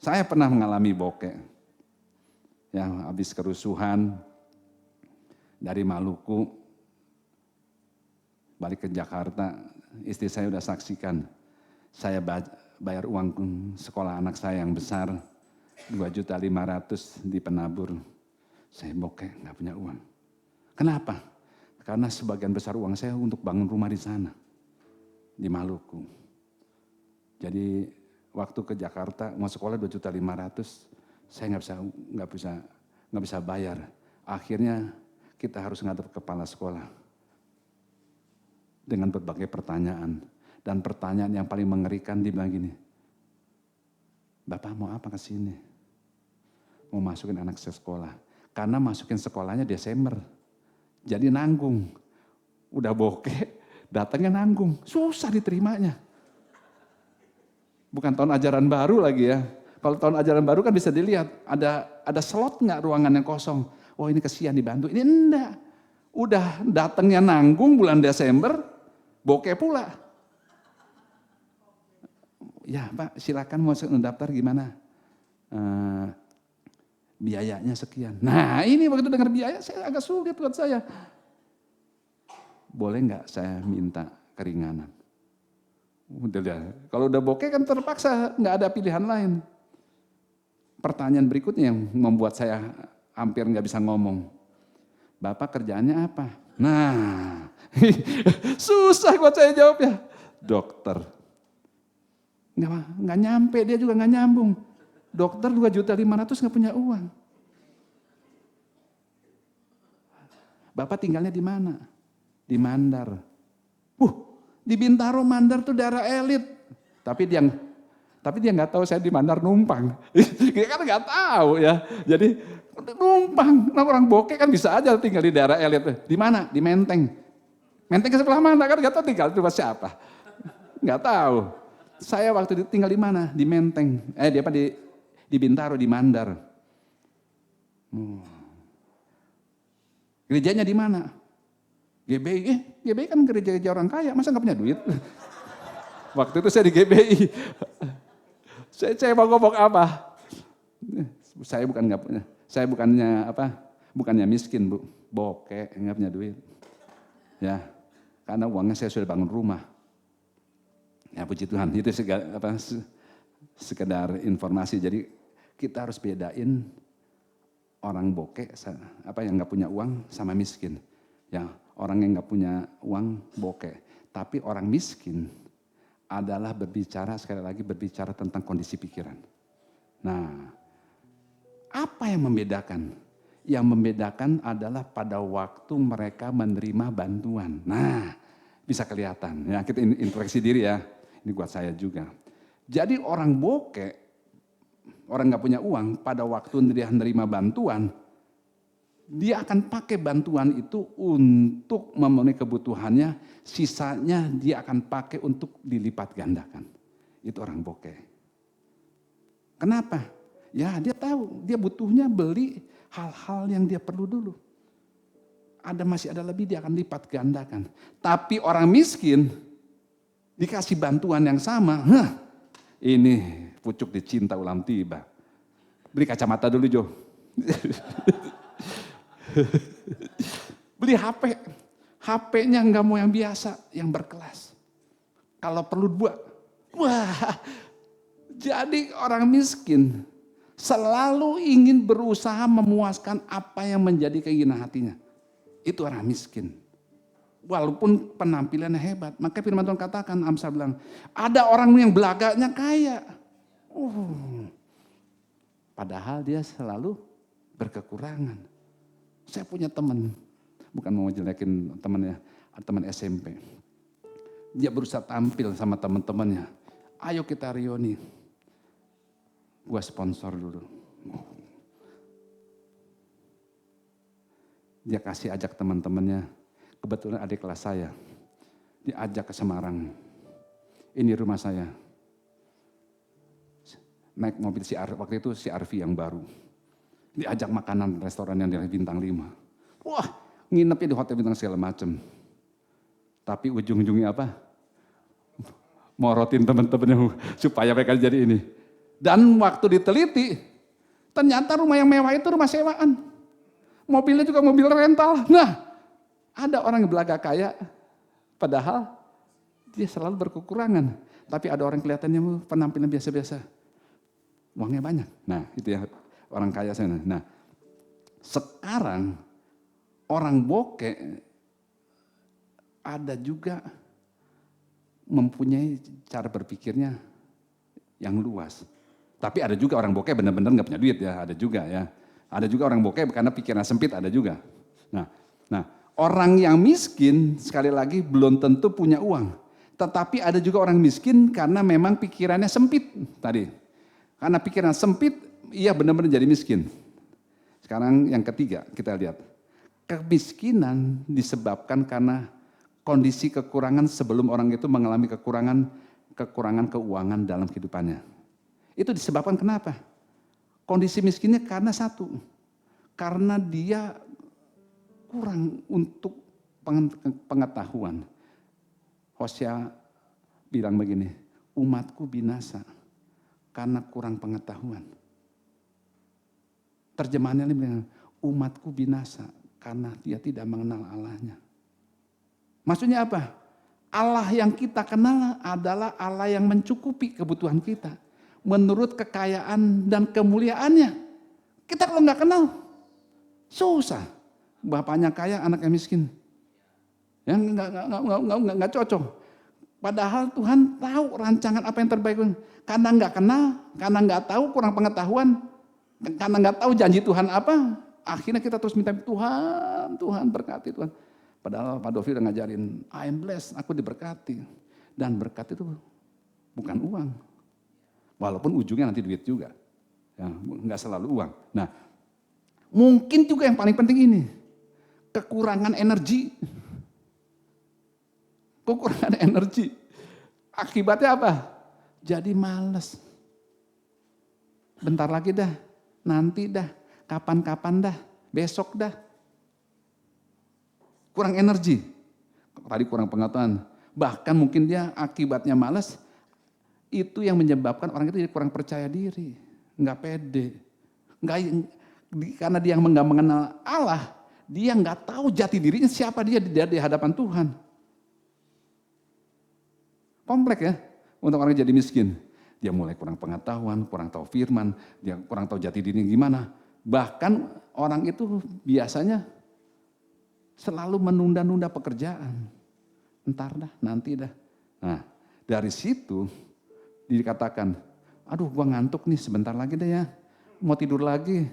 Saya pernah mengalami bokeh. Ya, habis kerusuhan dari Maluku balik ke Jakarta, istri saya udah saksikan. Saya bayar uang sekolah anak saya yang besar, 2.500.000 di penabur. Saya bokeh, nggak punya uang. Kenapa? Karena sebagian besar uang saya untuk bangun rumah di sana, di Maluku. Jadi waktu ke Jakarta mau sekolah 2.500.000, saya nggak bisa bayar. Akhirnya kita harus ngadep kepala sekolah dengan berbagai pertanyaan. Dan pertanyaan yang paling mengerikan dia bilang gini, Bapak mau apa ke sini? Mau masukin anak saya sekolah. Karena masukin sekolahnya Desember. Jadi nanggung. Udah bokeh, datangnya nanggung. Susah diterimanya. Bukan tahun ajaran baru lagi ya. Kalau tahun ajaran baru kan bisa dilihat. Ada slot nggak ruangan yang kosong. Oh ini kesian dibantu. Ini enggak. Udah datangnya nanggung bulan Desember, bokeh pula. Ya Pak, silakan mau daftar gimana? Biayanya sekian. Nah ini begitu dengar biaya, saya agak sulit buat saya. Boleh nggak saya minta keringanan? Kalau udah bokeh kan terpaksa, nggak ada pilihan lain. Pertanyaan berikutnya yang membuat saya hampir nggak bisa ngomong. Bapak kerjaannya apa? Nah, susah buat saya jawabnya. Dokter. Nggak nyampe, dia juga nggak nyambung. Dokter 2.500.000 nggak punya uang. Bapak tinggalnya di mana? Di Mandar. Di Bintaro Mandar tuh daerah elit. Tapi dia nggak tahu saya di Mandar numpang. Dia kan nggak tahu ya. Jadi numpang. Nah, orang bokeh kan bisa aja tinggal di daerah elit. Di mana? Di Menteng. Menteng ke sebelah mana? Kan nggak tahu tinggal di rumah siapa. Nggak tahu. Saya waktu tinggal di mana? Di Menteng. Di Bintaro, di Mandar. Gerejanya di mana? GBI. GBI kan gereja orang kaya, masa nggak punya duit? Waktu itu saya di GBI. Saya mau ngomong apa? Saya bukannya miskin, Bu. Bokeh, nggak punya duit. Ya, karena uangnya saya sudah bangun rumah. Ya puji Tuhan, itu sekedar informasi. Jadi kita harus bedain orang bokeh yang nggak punya uang sama miskin. Ya, orang yang nggak punya uang bokeh. Tapi orang miskin adalah sekali lagi berbicara tentang kondisi pikiran. Nah, apa yang membedakan? Yang membedakan adalah pada waktu mereka menerima bantuan. Nah, bisa kelihatan. Ya, kita introspeksi diri ya. Ini buat saya juga. Jadi orang bokeh, orang nggak punya uang, pada waktu dia menerima bantuan, dia akan pakai bantuan itu untuk memenuhi kebutuhannya, sisanya dia akan pakai untuk dilipat gandakan. Itu orang bokeh. Kenapa? Ya dia tahu, dia butuhnya beli hal-hal yang dia perlu dulu. Masih ada lebih, dia akan lipat gandakan. Tapi orang miskin, dikasih bantuan yang sama, ini pucuk dicinta ulam tiba. Beli kacamata dulu Jo. Beli HP. HP-nya nggak mau yang biasa, yang berkelas. Kalau perlu buat, wah. Jadi orang miskin selalu ingin berusaha memuaskan apa yang menjadi keinginan hatinya. Itu orang miskin. Walaupun penampilannya hebat. Maka firman Tuhan katakan, Amsal bilang, ada orang yang belagaknya kaya. Padahal dia selalu berkekurangan. Saya punya teman, bukan mau jelekin temannya, teman SMP. Dia berusaha tampil sama teman-temannya. Ayo kita reuni. Gua sponsor dulu. Dia kasih ajak teman-temannya. Kebetulan adik kelas saya, diajak ke Semarang. Ini rumah saya. naik mobil CR, waktu itu CR-V yang baru. Diajak makanan restoran yang dari bintang 5. Wah, nginepnya di hotel bintang segala macam. Tapi ujung-ujungnya apa? Morotin teman-temannya supaya mereka jadi ini. Dan waktu diteliti, ternyata rumah yang mewah itu rumah sewaan. Mobilnya juga mobil rental. Nah, ada orang yang belaga kaya, padahal dia selalu berkekurangan. Tapi ada orang kelihatannya penampilan biasa-biasa. Uangnya banyak. Nah, itu ya orang kaya sana. Nah, sekarang orang bokeh ada juga mempunyai cara berpikirnya yang luas. Tapi ada juga orang bokeh benar-benar nggak punya duit ya, ada juga ya. Ada juga orang bokeh karena pikirannya sempit, ada juga. Nah, orang yang miskin sekali lagi belum tentu punya uang. Tetapi ada juga orang miskin karena memang pikirannya sempit tadi. Karena pikiran sempit, ia benar-benar jadi miskin. Sekarang yang ketiga kita lihat. Kemiskinan disebabkan karena kondisi kekurangan sebelum orang itu mengalami kekurangan keuangan dalam kehidupannya. Itu disebabkan kenapa? Kondisi miskinnya karena satu. Karena dia kurang untuk pengetahuan. Hosea bilang begini, umatku binasa karena kurang pengetahuan. Terjemahannya ini bilang, umatku binasa karena dia tidak mengenal Allahnya. Maksudnya apa? Allah yang kita kenal adalah Allah yang mencukupi kebutuhan kita. Menurut kekayaan dan kemuliaannya. Kita kalau nggak kenal, susah. Bapaknya kaya, anaknya miskin. Yang nggak cocok. Padahal Tuhan tahu rancangan apa yang terbaik. Karena nggak kenal, karena nggak tahu, kurang pengetahuan, karena nggak tahu janji Tuhan apa, akhirnya kita terus minta Tuhan berkati Tuhan. Padahal Pak Dovi udah ngajarin, I am blessed, aku diberkati. Dan berkat itu bukan uang. Walaupun ujungnya nanti duit juga. Ya, nggak selalu uang. Nah, mungkin juga yang paling penting ini, kekurangan energi. Kekurangan energi. Akibatnya apa? Jadi malas. Bentar lagi dah, nanti dah, kapan-kapan dah, besok dah. Kurang energi. Tadi kurang pengetahuan. Bahkan mungkin dia akibatnya malas, itu yang menyebabkan orang itu jadi kurang percaya diri. Nggak pede. Karena dia nggak mengenal Allah, dia nggak tahu jati dirinya siapa dia di hadapan Tuhan. Kompleks ya untuk orang jadi miskin. Dia mulai kurang pengetahuan, kurang tahu firman, dia kurang tahu jati dirinya gimana. Bahkan orang itu biasanya selalu menunda-nunda pekerjaan. Entar dah, nanti dah. Nah, dari situ dikatakan, aduh gua ngantuk nih sebentar lagi deh ya. Mau tidur lagi.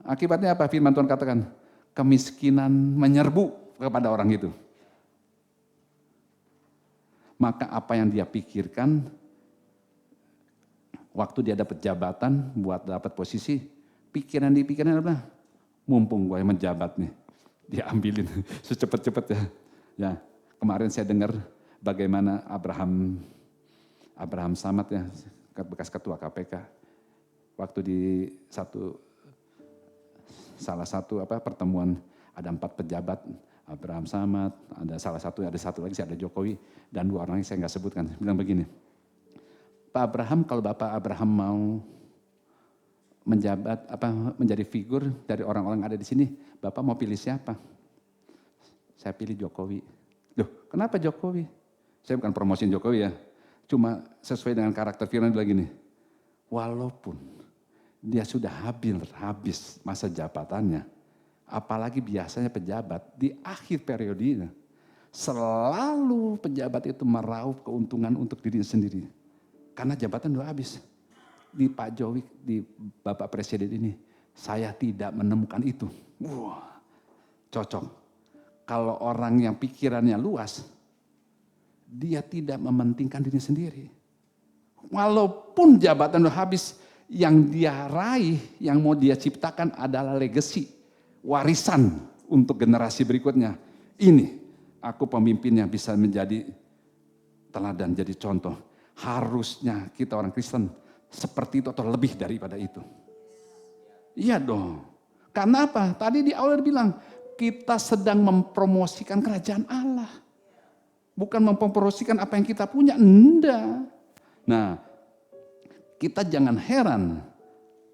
Akibatnya apa? Firman Tuhan katakan, kemiskinan menyerbu kepada orang itu. Maka apa yang dia pikirkan, waktu dia dapat jabatan, buat dapat posisi, pikiran apa? Mumpung gue yang menjabat nih, dia ambilin secepat-cepat ya. Ya, kemarin saya dengar bagaimana Abraham Samad ya, bekas ketua KPK, waktu di salah satu pertemuan ada 4 pejabat. Abraham Samad, ada satu lagi ada Jokowi, dan 2 orang yang saya nggak sebutkan. Bilang begini, Pak Abraham, kalau Bapak Abraham mau menjadi figur dari orang-orang yang ada di sini, Bapak mau pilih siapa? Saya pilih Jokowi. Loh, kenapa Jokowi? Saya bukan promosiin Jokowi ya, cuma sesuai dengan karakter firman bilang gini, walaupun dia sudah habis masa jabatannya, apalagi biasanya pejabat di akhir periodenya selalu pejabat itu meraup keuntungan untuk dirinya sendiri. Karena jabatan sudah habis. Di Pak Jokowi, di Bapak Presiden ini, saya tidak menemukan itu. Wah, cocok. Kalau orang yang pikirannya luas, dia tidak mementingkan dirinya sendiri. Walaupun jabatan sudah habis, yang dia raih, yang mau dia ciptakan adalah legacy. Warisan untuk generasi berikutnya. Ini aku pemimpinnya bisa menjadi teladan, jadi contoh. Harusnya kita orang Kristen seperti itu atau lebih daripada itu. Iya dong. Karena apa? Tadi di awal bilang, kita sedang mempromosikan kerajaan Allah. Bukan mempromosikan apa yang kita punya, enggak. Nah, kita jangan heran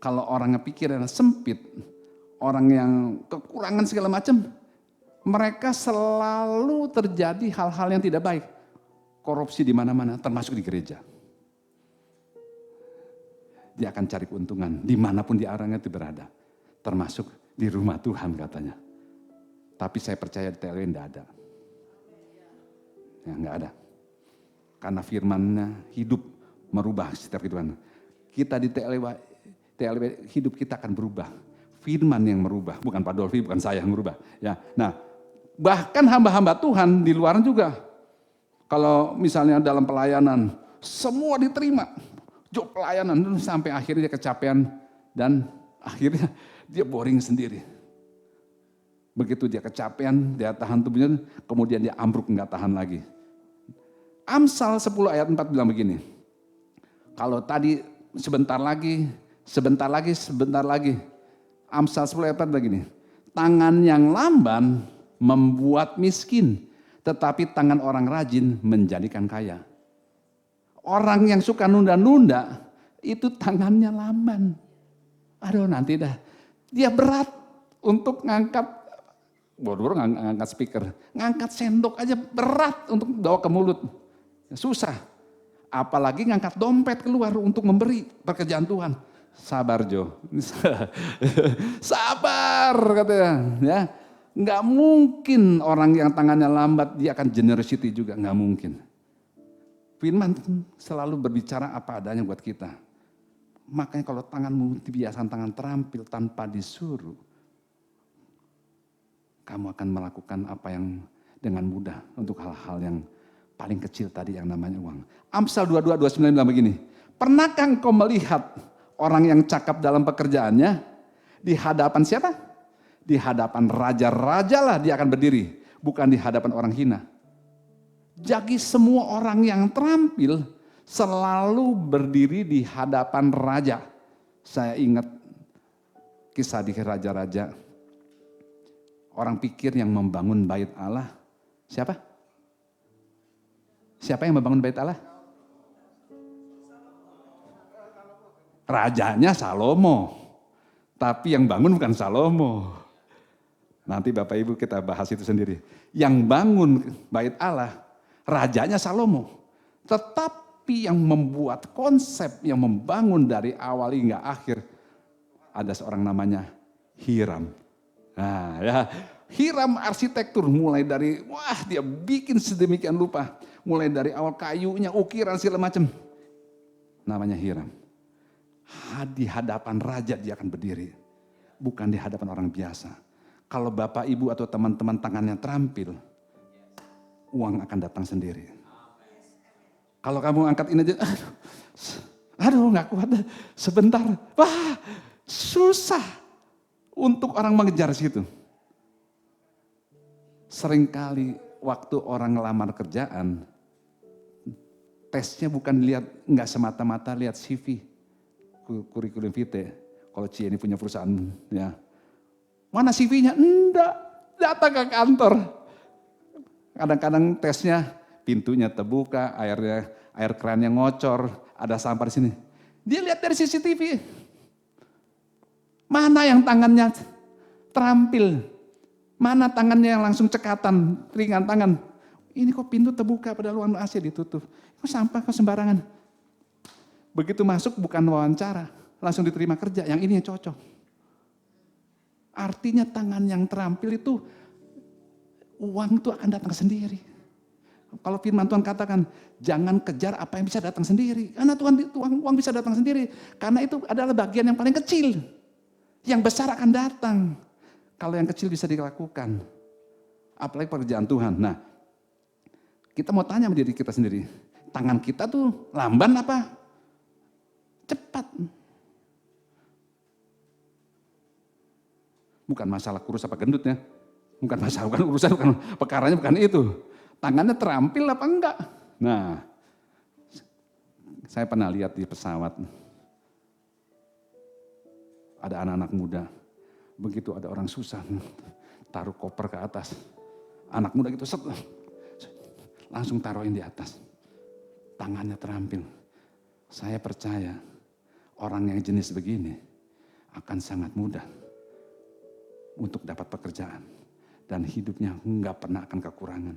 kalau orangnya pikirannya sempit, orang yang kekurangan segala macam, mereka selalu terjadi hal-hal yang tidak baik. Korupsi di mana-mana, termasuk di gereja. Dia akan cari keuntungan dimanapun di arahnya itu berada. Termasuk di rumah Tuhan katanya. Tapi saya percaya di TLW tidak ada. Ya, enggak ada. Karena firman-Nya hidup merubah setiap kehidupan. Kita di TLW hidup kita akan berubah. Firman yang merubah, bukan Pak Dolfi, bukan saya yang merubah. Ya, nah, bahkan hamba-hamba Tuhan di luar juga. Kalau misalnya dalam pelayanan, semua diterima. Job pelayanan sampai akhirnya dia kecapean dan akhirnya dia boring sendiri. Begitu dia kecapean, dia tahan tubuhnya, kemudian dia ambruk, nggak tahan lagi. Amsal 10 ayat 4 bilang begini, kalau tadi sebentar lagi, Amsal 10 ayat 4 begini, tangan yang lamban membuat miskin, tetapi tangan orang rajin menjadikan kaya. Orang yang suka nunda-nunda, itu tangannya lamban. Aduh nanti dah, dia berat untuk ngangkat, baru ngangkat speaker, ngangkat sendok aja berat untuk bawa ke mulut. Susah, apalagi ngangkat dompet keluar untuk memberi pekerjaan Tuhan. Sabar Jo, sabar katanya. Ya, nggak mungkin orang yang tangannya lambat dia akan generosity juga, nggak mungkin. Firman selalu berbicara apa adanya buat kita. Makanya kalau tanganmu kebiasaan tangan terampil tanpa disuruh, kamu akan melakukan apa yang dengan mudah untuk hal-hal yang paling kecil tadi yang namanya uang. Amsal 22:29 bilang begini, pernahkah engkau melihat orang yang cakap dalam pekerjaannya di hadapan siapa? Di hadapan raja-raja lah dia akan berdiri, bukan di hadapan orang hina. Jadi semua orang yang terampil selalu berdiri di hadapan raja. Saya ingat kisah di raja-raja. Orang pikir yang membangun bait Allah, siapa? Siapa yang membangun bait Allah? Rajanya Salomo. Tapi yang bangun bukan Salomo. Nanti Bapak Ibu kita bahas itu sendiri. Yang bangun bait Allah, rajanya Salomo. Tetapi yang membuat konsep, yang membangun dari awal hingga akhir, ada seorang namanya Hiram. Nah ya, Hiram arsitektur mulai dari, wah dia bikin sedemikian rupa. Mulai dari awal kayunya, ukiran segala macam. Namanya Hiram. Di hadapan raja dia akan berdiri. Bukan di hadapan orang biasa. Kalau Bapak Ibu atau teman-teman tangannya terampil, uang akan datang sendiri. Kalau kamu angkat ini aja, aduh gak kuat, sebentar. Wah susah untuk orang mengejar situ. Seringkali waktu orang ngelamar kerjaan, tesnya bukan lihat, nggak semata-mata lihat CV, kurikulum vitae. Kalau Cie ini punya perusahaan, ya mana CV-nya? Enggak, datang ke kantor. Kadang-kadang tesnya pintunya terbuka, air kerannya ngocor, ada sampah di sini. Dia lihat dari CCTV. Mana yang tangannya terampil? Mana tangannya yang langsung cekatan, ringan tangan? Ini kok pintu terbuka pada luar AC ditutup. Kok sampah kok sembarangan? Begitu masuk bukan wawancara, langsung diterima kerja. Yang ini yang cocok. Artinya tangan yang terampil itu uang itu akan datang sendiri. Kalau firman Tuhan katakan, jangan kejar apa yang bisa datang sendiri. Karena uang bisa datang sendiri. Karena itu adalah bagian yang paling kecil. Yang besar akan datang. Kalau yang kecil bisa dilakukan. Apalagi pekerjaan Tuhan. Nah, kita mau tanya sama diri kita sendiri. Tangan kita tuh lamban apa? Cepat. Bukan masalah kurus apa gendut ya. Bukan masalah, bukan urusan, bukan perkaranya bukan itu. Tangannya terampil apa enggak? Nah, saya pernah lihat di pesawat. Ada anak-anak muda, begitu ada orang susah, taruh koper ke atas. Anak muda gitu, langsung taruhin di atas. Tangannya terampil. Saya percaya orang yang jenis begini akan sangat mudah untuk dapat pekerjaan. Dan hidupnya nggak pernah akan kekurangan.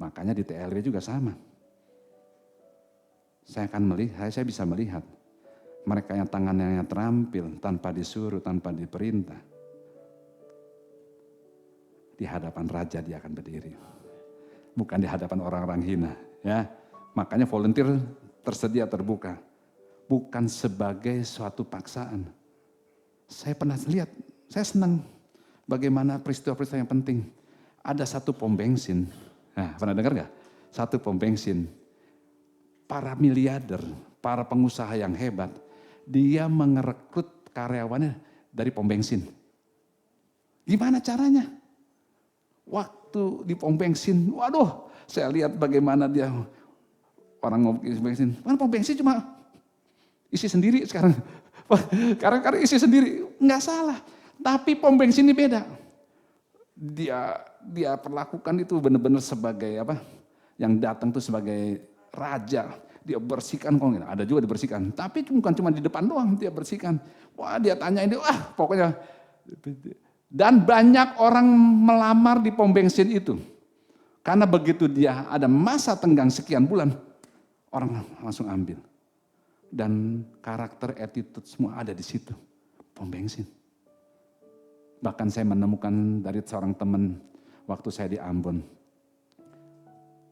Makanya di TLW juga sama. Saya bisa melihat mereka yang tangannya terampil tanpa disuruh, tanpa diperintah. Di hadapan raja dia akan berdiri. Bukan di hadapan orang-orang hina. Ya, makanya volunteer tersedia terbuka. Bukan sebagai suatu paksaan. Saya pernah lihat, saya senang bagaimana peristiwa-peristiwa yang penting. Ada satu pom bensin. Nah, pernah dengar gak? Satu pom bensin. Para miliarder, para pengusaha yang hebat, dia merekrut karyawannya dari pom bensin. Gimana caranya? Waktu di pom bensin, waduh, saya lihat bagaimana dia orang ngomong bensin. Mana pom bensin cuma isi sendiri sekarang. Karena isi sendiri, nggak salah. Tapi pom bensin ini beda. Dia perlakukan itu benar-benar sebagai apa? Yang datang itu sebagai raja. Dia bersihkan, ada juga dibersihkan. Tapi bukan cuma di depan doang, dia bersihkan. Wah, dia tanyain dia, pokoknya. Dan banyak orang melamar di pom bensin itu. Karena begitu dia ada masa tenggang sekian bulan, orang langsung ambil. Dan karakter, attitude semua ada di situ. Pom bensin. Bahkan saya menemukan dari seorang teman waktu saya di Ambon.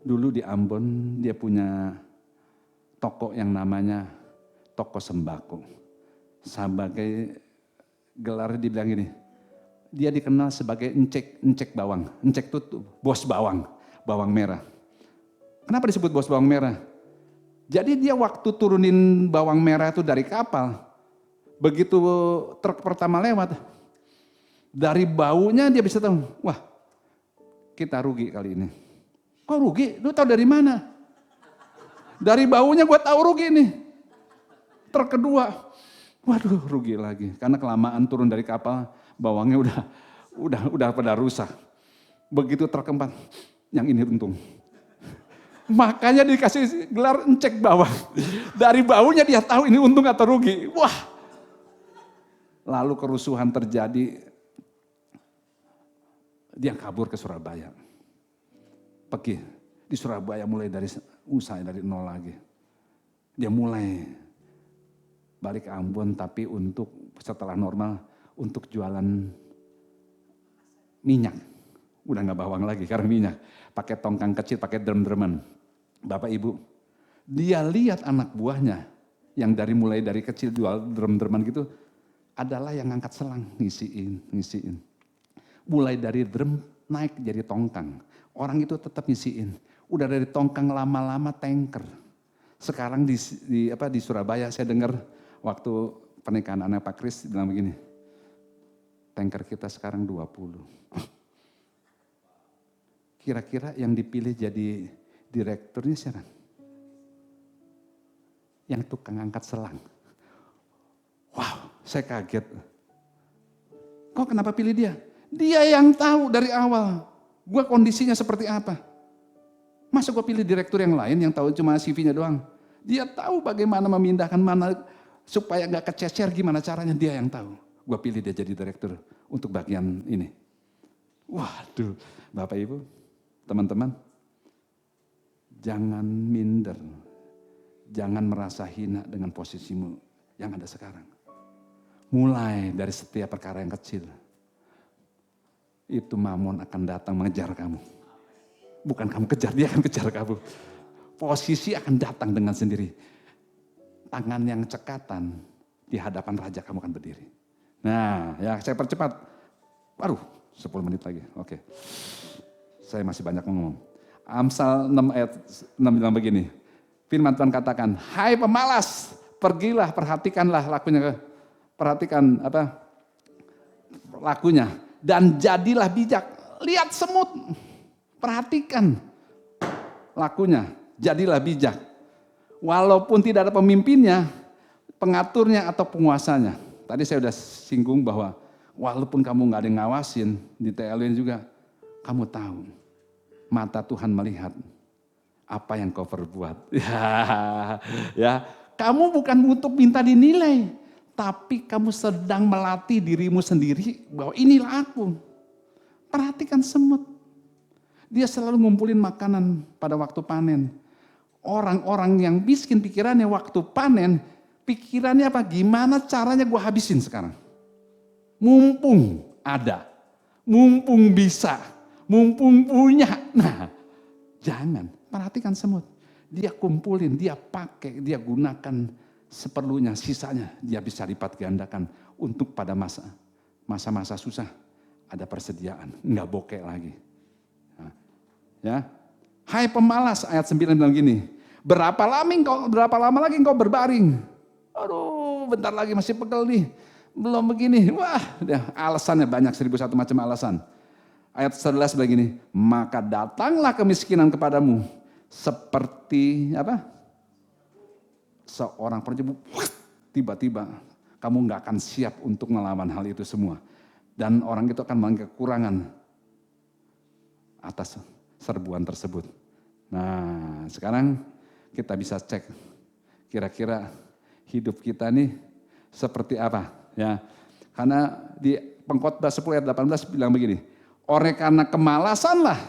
Dulu di Ambon dia punya toko yang namanya toko sembako. Sebagai gelarnya dibilang gini, dia dikenal sebagai encek bawang. Encek itu bos bawang, bawang merah. Kenapa disebut bos bawang merah? Jadi dia waktu turunin bawang merah itu dari kapal, begitu truk pertama lewat, dari baunya dia bisa tahu, wah kita rugi kali ini. Kok rugi? Lu tahu dari mana? Dari baunya gue tahu rugi nih. Truk kedua, waduh rugi lagi. Karena kelamaan turun dari kapal, bawangnya udah pada rusak. Begitu truk keempat, yang ini untung. Makanya dikasih gelar encek bawang. Dari baunya dia tahu ini untung atau rugi. Wah. Lalu kerusuhan terjadi. Dia kabur ke Surabaya. Pergi. Di Surabaya mulai dari usaha dari nol lagi. Dia mulai balik ke Ambon tapi untuk setelah normal untuk jualan minyak. Udah gak bawang lagi karena minyak. Pakai tongkang kecil, pakai drum-druman. Bapak Ibu, dia lihat anak buahnya yang mulai dari kecil jual drum-druman gitu, adalah yang ngangkat selang, ngisiin. Mulai dari drum naik jadi tongkang. Orang itu tetap ngisiin. Udah dari tongkang lama-lama tanker. Sekarang di Surabaya saya dengar waktu pernikahan anak Pak Kris bilang begini, tanker kita sekarang 20. Kira-kira yang dipilih jadi direkturnya siapa? Yang tukang angkat selang. Wow, saya kaget. Kok kenapa pilih dia? Dia yang tahu dari awal, gue kondisinya seperti apa. Masa gue pilih direktur yang lain yang tahu cuma CV-nya doang. Dia tahu bagaimana memindahkan mana supaya gak kececer gimana caranya, dia yang tahu. Gue pilih dia jadi direktur untuk bagian ini. Waduh, Bapak Ibu, teman-teman. Jangan minder, jangan merasa hina dengan posisimu yang ada sekarang. Mulai dari setiap perkara yang kecil, itu Mamon akan datang mengejar kamu. Bukan kamu kejar, dia akan kejar kamu. Posisi akan datang dengan sendiri. Tangan yang cekatan, di hadapan raja kamu akan berdiri. Nah, ya saya percepat. Waduh, 10 menit lagi, oke. Saya masih banyak ngomong. Amsal 6 ayat 6 bilang begini. Firman Tuhan katakan, hai pemalas, pergilah, perhatikanlah lakunya. Perhatikan lakunya. Dan jadilah bijak. Lihat semut, perhatikan lakunya. Jadilah bijak. Walaupun tidak ada pemimpinnya, pengaturnya atau penguasanya. Tadi saya sudah singgung bahwa walaupun kamu nggak ada yang ngawasin di TLN juga, kamu tahu mata Tuhan melihat apa yang kau perbuat. Ya, kamu bukan untuk minta dinilai, tapi kamu sedang melatih dirimu sendiri bahwa inilah aku. Perhatikan semut. Dia selalu ngumpulin makanan pada waktu panen. Orang-orang yang miskin pikirannya waktu panen, pikirannya apa? Gimana caranya gue habisin sekarang? Mumpung ada, mumpung bisa, mumpung punya. Nah, jangan, perhatikan semut. Dia kumpulin, dia pakai, dia gunakan seperlunya, sisanya dia bisa lipat gandakan untuk pada masa-masa susah. Ada persediaan, enggak bokeh lagi. Nah, ya. Hai pemalas, ayat 9 bilang gini, berapa lama lagi engkau berbaring? Aduh, bentar lagi masih pegel nih. Belum begini, wah, alasannya banyak 1001 macam alasan. Ayat 11 bilang gini, maka datanglah kemiskinan kepadamu seperti apa? Seorang penjebuk, tiba-tiba kamu nggak akan siap untuk melawan hal itu semua. Dan orang itu akan mengalami kekurangan atas serbuan tersebut. Nah, sekarang kita bisa cek kira-kira hidup kita nih seperti apa, ya. Karena di Pengkhotbah 10 ayat 18 bilang begini, oleh karena kemalasanlah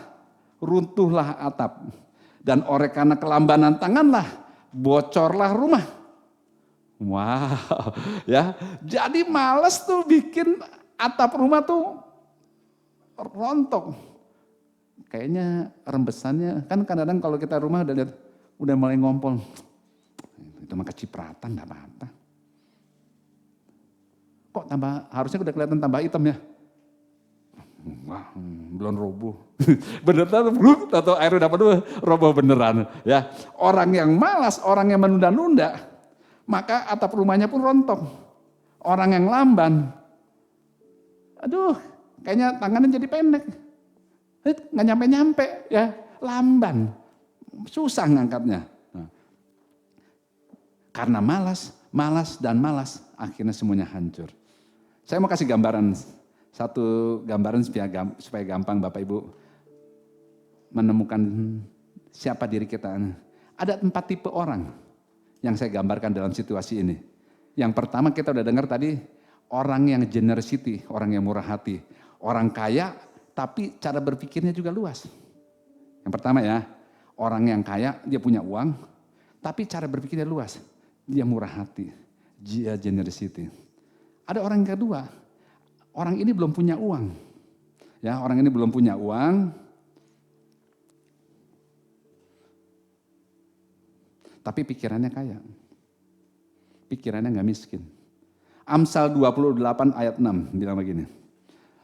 runtuhlah atap, dan oleh karena kelambanan tanganlah bocorlah rumah. Wow, ya. Jadi malas tuh bikin atap rumah tuh rontok. Kayaknya rembesannya, kan kadang-kadang kalau kita rumah udah lihat, udah mulai ngompol. Itu mah kecipratan, enggak apa-apa. Kok tambah, harusnya udah kelihatan tambah hitam ya? Wah, belum roboh. Beneran, atau air udah penuh, roboh beneran. Ya, orang yang malas, orang yang menunda-nunda, maka atap rumahnya pun rontok. Orang yang lamban, aduh, kayaknya tangannya jadi pendek. Nggak nyampe-nyampe, ya, lamban, susah ngangkatnya. Nah, karena malas, akhirnya semuanya hancur. Saya mau kasih gambaran, satu gambaran supaya gampang Bapak Ibu menemukan siapa diri kita. Ada 4 tipe orang yang saya gambarkan dalam situasi ini. Yang pertama kita udah dengar tadi, orang yang generosity, orang yang murah hati, orang kaya, tapi cara berpikirnya juga luas. Yang pertama ya, orang yang kaya, dia punya uang, tapi cara berpikirnya luas. Dia murah hati, dia generosity. Ada orang yang kedua, orang ini belum punya uang. Ya, orang ini belum punya uang, tapi pikirannya kaya. Pikirannya nggak miskin. Amsal 28 ayat 6 bilang begini.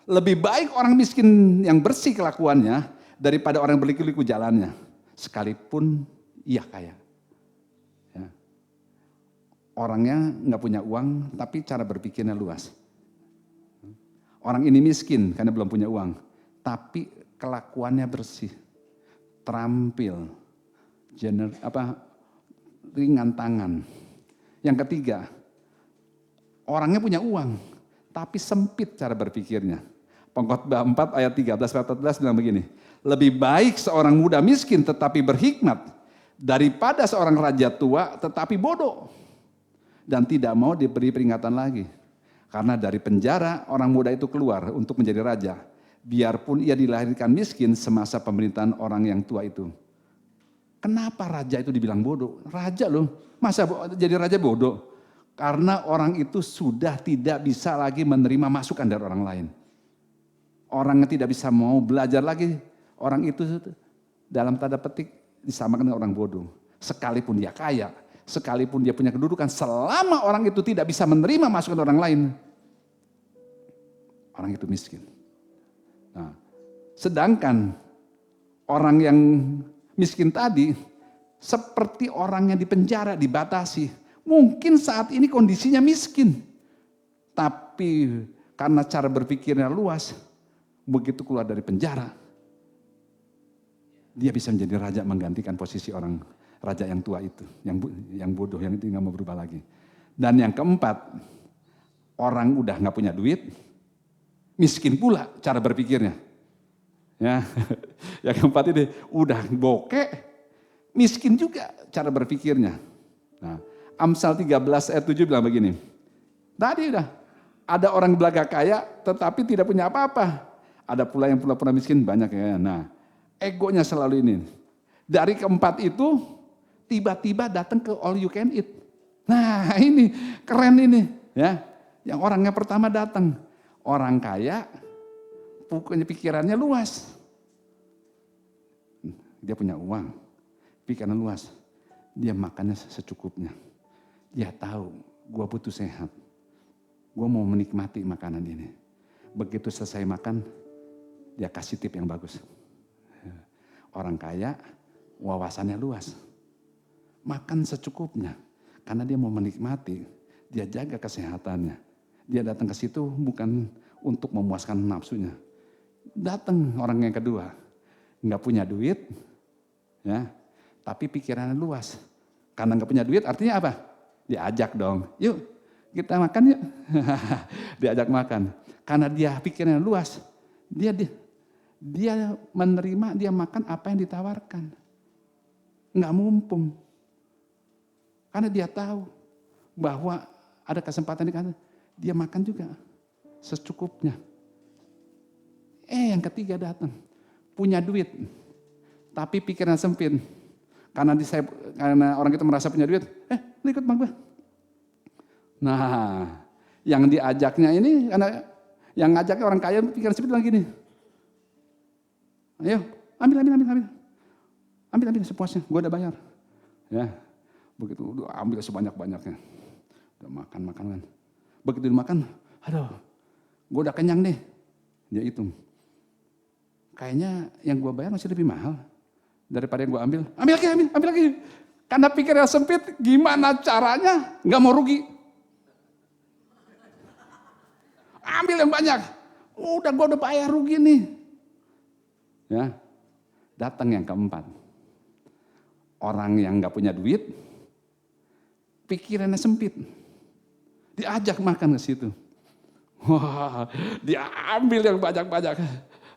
Lebih baik orang miskin yang bersih kelakuannya daripada orang yang berliku-liku jalannya, sekalipun ia kaya. Ya. Orangnya nggak punya uang, tapi cara berpikirnya luas. Orang ini miskin karena belum punya uang, tapi kelakuannya bersih, terampil, ringan tangan. Yang ketiga, orangnya punya uang, tapi sempit cara berpikirnya. Pengkhotbah 4 ayat 13-14 bilang begini, lebih baik seorang muda miskin tetapi berhikmat daripada seorang raja tua tetapi bodoh dan tidak mau diberi peringatan lagi. Karena dari penjara orang muda itu keluar untuk menjadi raja, biarpun ia dilahirkan miskin semasa pemerintahan orang yang tua itu. Kenapa raja itu dibilang bodoh? Raja loh, masa jadi raja bodoh? Karena orang itu sudah tidak bisa lagi menerima masukan dari orang lain. Orang yang tidak bisa mau belajar lagi, orang itu dalam tanda petik disamakan dengan orang bodoh. Sekalipun dia kaya, sekalipun dia punya kedudukan, selama orang itu tidak bisa menerima masukan orang lain, orang itu miskin. Nah, sedangkan orang yang miskin tadi, seperti orang yang dipenjara, dibatasi. Mungkin saat ini kondisinya miskin, tapi karena cara berpikirnya luas, begitu keluar dari penjara, dia bisa menjadi raja menggantikan posisi orang raja yang tua itu, yang bodoh, yang itu nggak mau berubah lagi. Dan yang keempat, orang udah nggak punya duit, miskin pula cara berpikirnya. Ya, yang keempat ini udah bokeh, miskin juga cara berpikirnya. Nah, Amsal 13 ayat 7 bilang begini, tadi udah ada orang belaga kaya tetapi tidak punya apa-apa. Ada pula yang pura-pura miskin banyak ya. Nah, egonya selalu ini. Dari keempat itu tiba-tiba datang ke all you can eat. Nah, ini keren ini ya. Yang orangnya pertama datang, orang kaya, pokoknya pikirannya luas. Dia punya uang, pikiran luas. Dia makannya secukupnya. Dia tahu, gue butuh sehat. Gue mau menikmati makanan ini. Begitu selesai makan, dia kasih tip yang bagus. Orang kaya, wawasannya luas. Makan secukupnya. Karena dia mau menikmati, dia jaga kesehatannya. Dia datang ke situ bukan untuk memuaskan nafsunya. Datang orang yang kedua, nggak punya duit, ya, tapi pikirannya luas. Karena nggak punya duit, artinya apa? Diajak dong, yuk kita makan yuk. Diajak makan. Karena dia pikirannya luas, dia menerima, dia makan apa yang ditawarkan. Nggak mumpung. Karena dia tahu bahwa ada kesempatan di sana, dia makan juga secukupnya. Yang ketiga datang, punya duit, tapi pikiran sempit. Karena orang itu merasa punya duit, lu ikut bang gue. Nah, yang diajaknya ini, karena yang ngajaknya orang kaya pikiran sempit bilang gini, ayo ambil sepuasnya, gue udah bayar. Ya, begitu udah ambil sebanyak-banyaknya, udah makan kan. Begitu dimakan, aduh, gue udah kenyang nih, dia hitung. Kayaknya yang gue bayar masih lebih mahal daripada yang gue ambil. Ambil lagi. Karena pikirnya sempit, gimana caranya nggak mau rugi. Ambil yang banyak. Gue udah bayar rugi nih. Ya, datang yang keempat. Orang yang nggak punya duit, pikirannya sempit. Diajak makan ke situ. Wah, diambil yang banyak-banyak.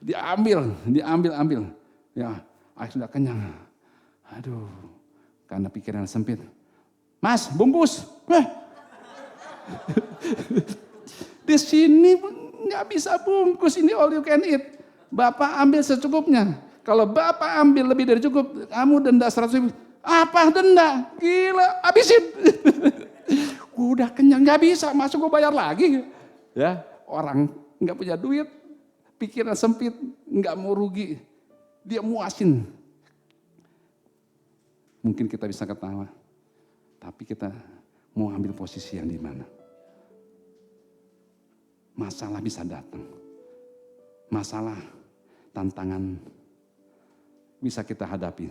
Diambil. Ya, sudah kenyang. Aduh, karena pikiran sempit. Mas, bungkus. Di sini nggak bisa bungkus, ini all you can eat. Bapak ambil secukupnya. Kalau Bapak ambil lebih dari cukup, kamu denda 100.000. Apa denda? Gila, habisin. Udah kenyang, nggak bisa, masuk gue bayar lagi. Ya, orang nggak punya duit, pikiran sempit, nggak mau rugi, dia muasin. Mungkin kita bisa ketawa, tapi kita mau ambil posisi yang di mana? Masalah bisa datang, masalah, tantangan bisa kita hadapi.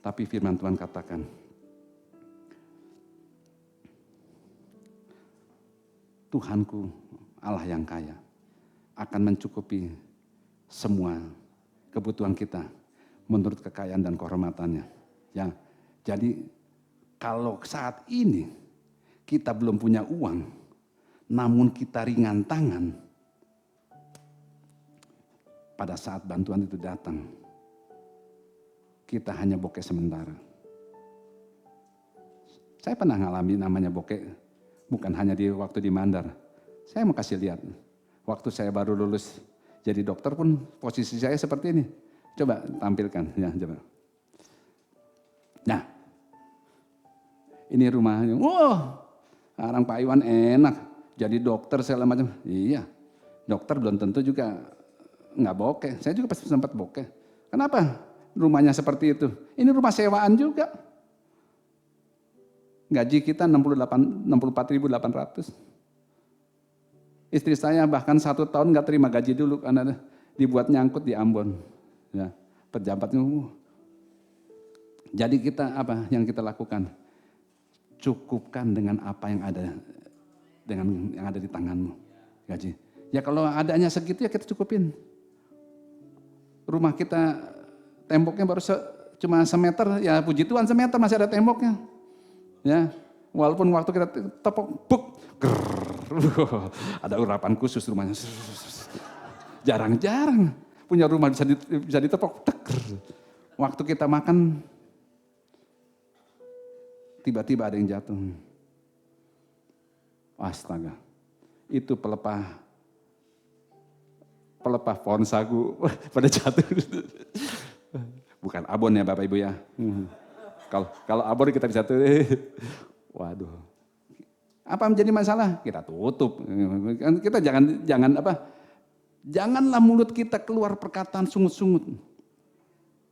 Tapi firman Tuhan katakan, Tuhanku, Allah yang kaya, akan mencukupi semua kebutuhan kita menurut kekayaan dan kehormatannya. Ya, jadi kalau saat ini kita belum punya uang, namun kita ringan tangan, pada saat bantuan itu datang, kita hanya bokeh sementara. Saya pernah ngalami namanya bokeh, bukan hanya di waktu di Mandar. Saya mau kasih lihat. Waktu saya baru lulus jadi dokter pun posisi saya seperti ini. Coba tampilkan, ya coba. Nah, ini rumahnya. Wah, orang Pak Iwan enak, jadi dokter segala macam. Iya, dokter belum tentu juga nggak bokeh. Saya juga pasti sempat bokeh. Kenapa? Rumahnya seperti itu. Ini rumah sewaan juga. Gaji kita 64.800. Istri saya bahkan 1 tahun nggak terima gaji dulu karena dibuat nyangkut di Ambon. Ya, pejabatnya. Jadi kita apa yang kita lakukan? Cukupkan dengan apa yang ada, dengan yang ada di tanganmu. Gaji. Ya kalau adanya segitu ya kita cukupin. Rumah kita temboknya baru cuma semeter, ya puji Tuhan semeter masih ada temboknya. Ya, Walaupun waktu kita tepok, buk, grrr, ada urapan khusus rumahnya. Jarang-jarang punya rumah bisa ditepok. Waktu kita makan, tiba-tiba ada yang jatuh. Astaga, itu pelepah pohon sagu pada jatuh. Bukan abon ya Bapak Ibu ya. Kalau abon kita bisa tuh. Waduh. Apa menjadi masalah? Kita tutup. Kita janganlah mulut kita keluar perkataan sungut-sungut.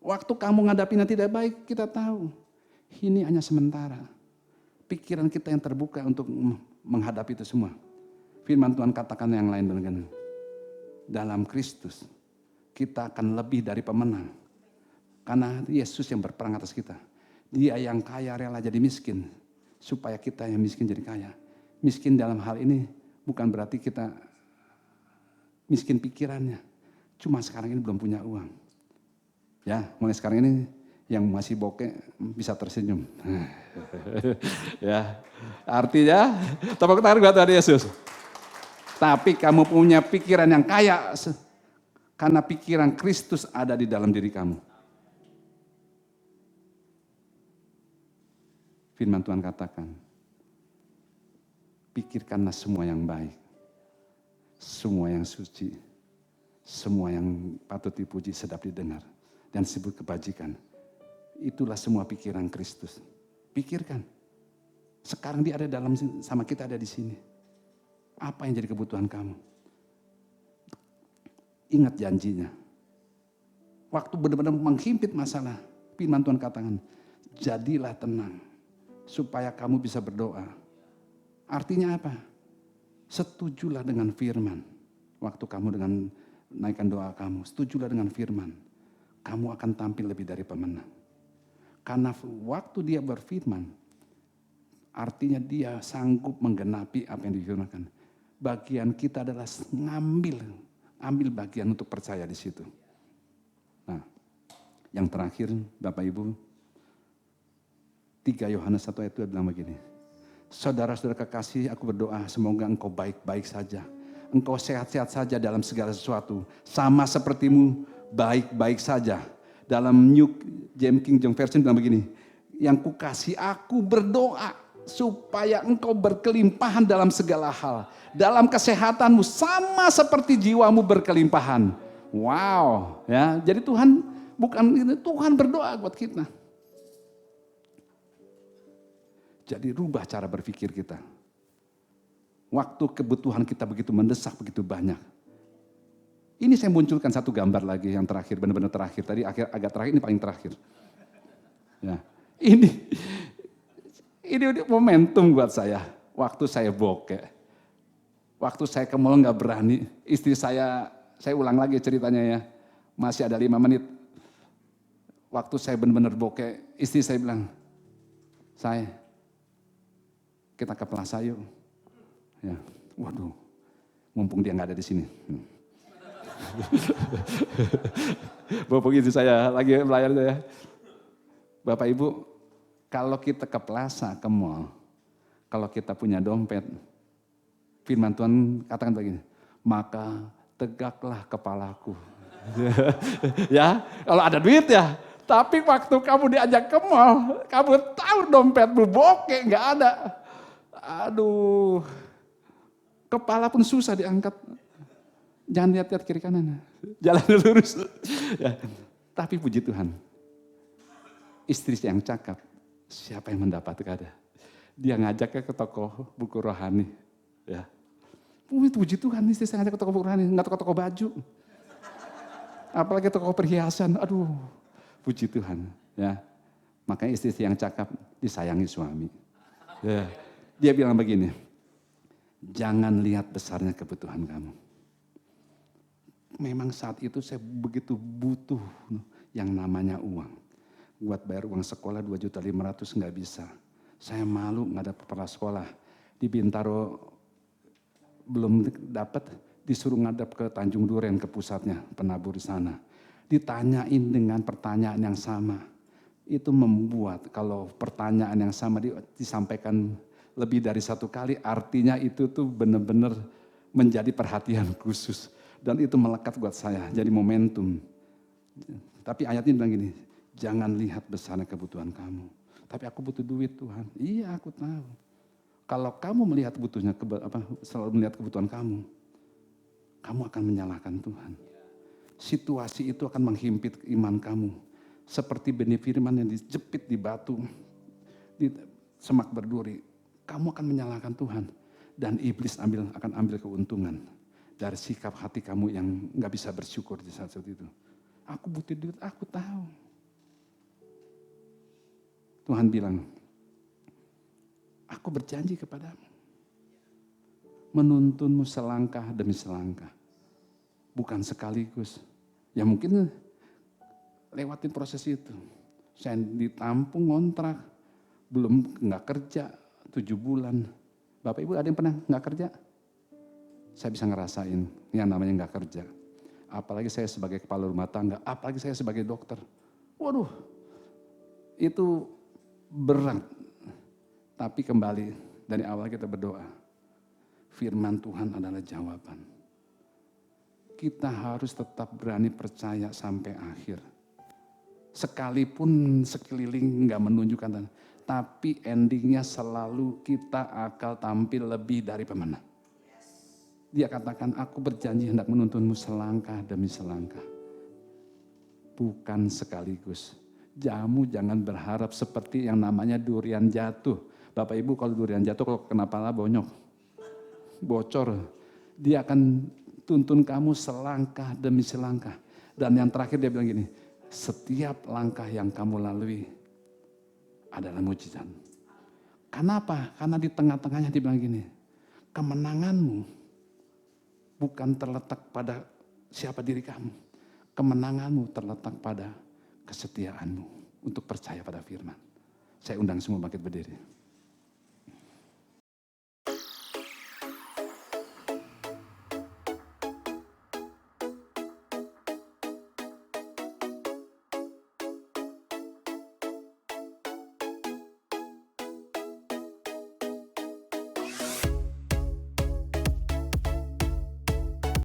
Waktu kamu ngadapin yang tidak baik, kita tahu. Ini hanya sementara. Pikiran kita yang terbuka untuk menghadapi itu semua. Firman Tuhan katakan yang lain dengan dalam Kristus kita akan lebih dari pemenang. Karena Yesus yang berperang atas kita. Dia yang kaya rela jadi miskin. Supaya kita yang miskin jadi kaya. Miskin dalam hal ini bukan berarti kita miskin pikirannya. Cuma sekarang ini belum punya uang. Ya, mulai sekarang ini yang masih bokeh bisa tersenyum. Ya, artinya tepuk tangan buat Tuhan Yesus. Tapi kamu punya pikiran yang kaya karena pikiran Kristus ada di dalam diri kamu. Firman Tuhan katakan, pikirkanlah semua yang baik, semua yang suci, semua yang patut dipuji, sedap didengar, dan sebut kebajikan. Itulah semua pikiran Kristus. Pikirkan. Sekarang dia ada dalam sama kita ada di sini. Apa yang jadi kebutuhan kamu? Ingat janjinya. Waktu benar-benar menghimpit masalah, firman Tuhan katakan, jadilah tenang supaya kamu bisa berdoa. Artinya apa? Setujulah dengan firman. Waktu kamu dengan naikkan doa kamu, setujulah dengan firman. Kamu akan tampil lebih dari pemenang. Karena waktu dia berfirman, artinya dia sanggup menggenapi apa yang difirmankan. Bagian kita adalah ambil bagian untuk percaya di situ. Nah, yang terakhir Bapak Ibu, 3 Yohanes 1 ayat 2 bilang begini. Saudara-saudara kekasih, aku berdoa semoga engkau baik-baik saja. Engkau sehat-sehat saja dalam segala sesuatu. Sama sepertimu baik-baik saja. Dalam New James King James Version bilang begini. Yang kukasih aku berdoa supaya engkau berkelimpahan dalam segala hal. Dalam kesehatanmu sama seperti jiwamu berkelimpahan. Wow, ya. Jadi Tuhan berdoa buat kita. Jadi rubah cara berpikir kita. Waktu kebutuhan kita begitu mendesak, begitu banyak. Ini saya munculkan satu gambar lagi yang terakhir, benar-benar terakhir. Tadi agak terakhir, ini paling terakhir. Ya, ini momentum buat saya. Waktu saya bokeh. Waktu saya ke mall nggak berani. Istri saya ulang lagi ceritanya ya. Masih ada 5 menit. Waktu saya benar-benar bokeh, istri saya bilang, kita ke Plaza yuk. Ya, waduh, mumpung dia nggak ada di sini. Bapak istri saya lagi melayar saya. Bapak Ibu, kalau kita ke Plaza, ke mall, kalau kita punya dompet, firman Tuhan katakan begini, maka tegaklah kepalaku. Ya, kalau ada duit ya. Tapi waktu kamu diajak ke mall, kamu tahu dompetmu bokeh, nggak ada. Aduh, kepala pun susah diangkat. Jangan lihat-lihat kiri kanan. Jalan lurus. Ya. Tapi puji Tuhan, istri yang cakap, siapa yang mendapatkan? Dia ngajaknya ke toko buku rohani. Ya. Puji Tuhan, istri saya ngajak ke toko buku rohani, nggak ke toko baju. Apalagi toko perhiasan, aduh. Puji Tuhan. Ya. Makanya istri yang cakap disayangi suami. Ya. Dia bilang begini, jangan lihat besarnya kebutuhan kamu. Memang saat itu saya begitu butuh yang namanya uang. Buat bayar uang sekolah 2.500.000 nggak bisa. Saya malu nggak ada kepala sekolah. Di Bintaro belum dapat, disuruh ngadap ke Tanjung Duren ke pusatnya, penabur di sana. Ditanyain dengan pertanyaan yang sama. Itu membuat kalau pertanyaan yang sama disampaikan lebih dari satu kali, artinya itu tuh benar-benar menjadi perhatian khusus. Dan itu melekat buat saya, jadi momentum. Tapi ayatnya bilang gini, jangan lihat besarnya kebutuhan kamu. Tapi aku butuh duit Tuhan. Iya aku tahu. Kalau kamu melihat selalu melihat kebutuhan kamu akan menyalahkan Tuhan. Situasi itu akan menghimpit iman kamu. Seperti benih firman yang dijepit di batu, di semak berduri. Kamu akan menyalahkan Tuhan. Dan iblis akan ambil keuntungan dari sikap hati kamu yang gak bisa bersyukur di saat itu. Aku butuh duit, aku tahu. Tuhan bilang, aku berjanji kepadamu. Menuntunmu selangkah demi selangkah. Bukan sekaligus. Ya mungkin lewatin proses itu. Saya ditampung ngontrak. Belum gak kerja 7 bulan. Bapak Ibu ada yang pernah gak kerja? Saya bisa ngerasain yang namanya gak kerja. Apalagi saya sebagai kepala rumah tangga, apalagi saya sebagai dokter. Waduh, itu berat. Tapi kembali dari awal kita berdoa. Firman Tuhan adalah jawaban. Kita harus tetap berani percaya sampai akhir. Sekalipun sekeliling gak menunjukkan, tapi endingnya selalu kita akan tampil lebih dari pemenang. Dia katakan, aku berjanji hendak menuntunmu selangkah demi selangkah. Bukan sekaligus. Jamu jangan berharap seperti yang namanya durian jatuh. Bapak Ibu kalau durian jatuh, kalau kena pala bonyok. Bocor. Dia akan tuntun kamu selangkah demi selangkah. Dan yang terakhir dia bilang gini, setiap langkah yang kamu lalui adalah mujizat. Kenapa? Karena di tengah-tengahnya dia bilang gini, kemenanganmu bukan terletak pada siapa diri kamu. Kemenanganmu terletak pada kesetiaanmu untuk percaya pada firman. Saya undang semua bangkit berdiri.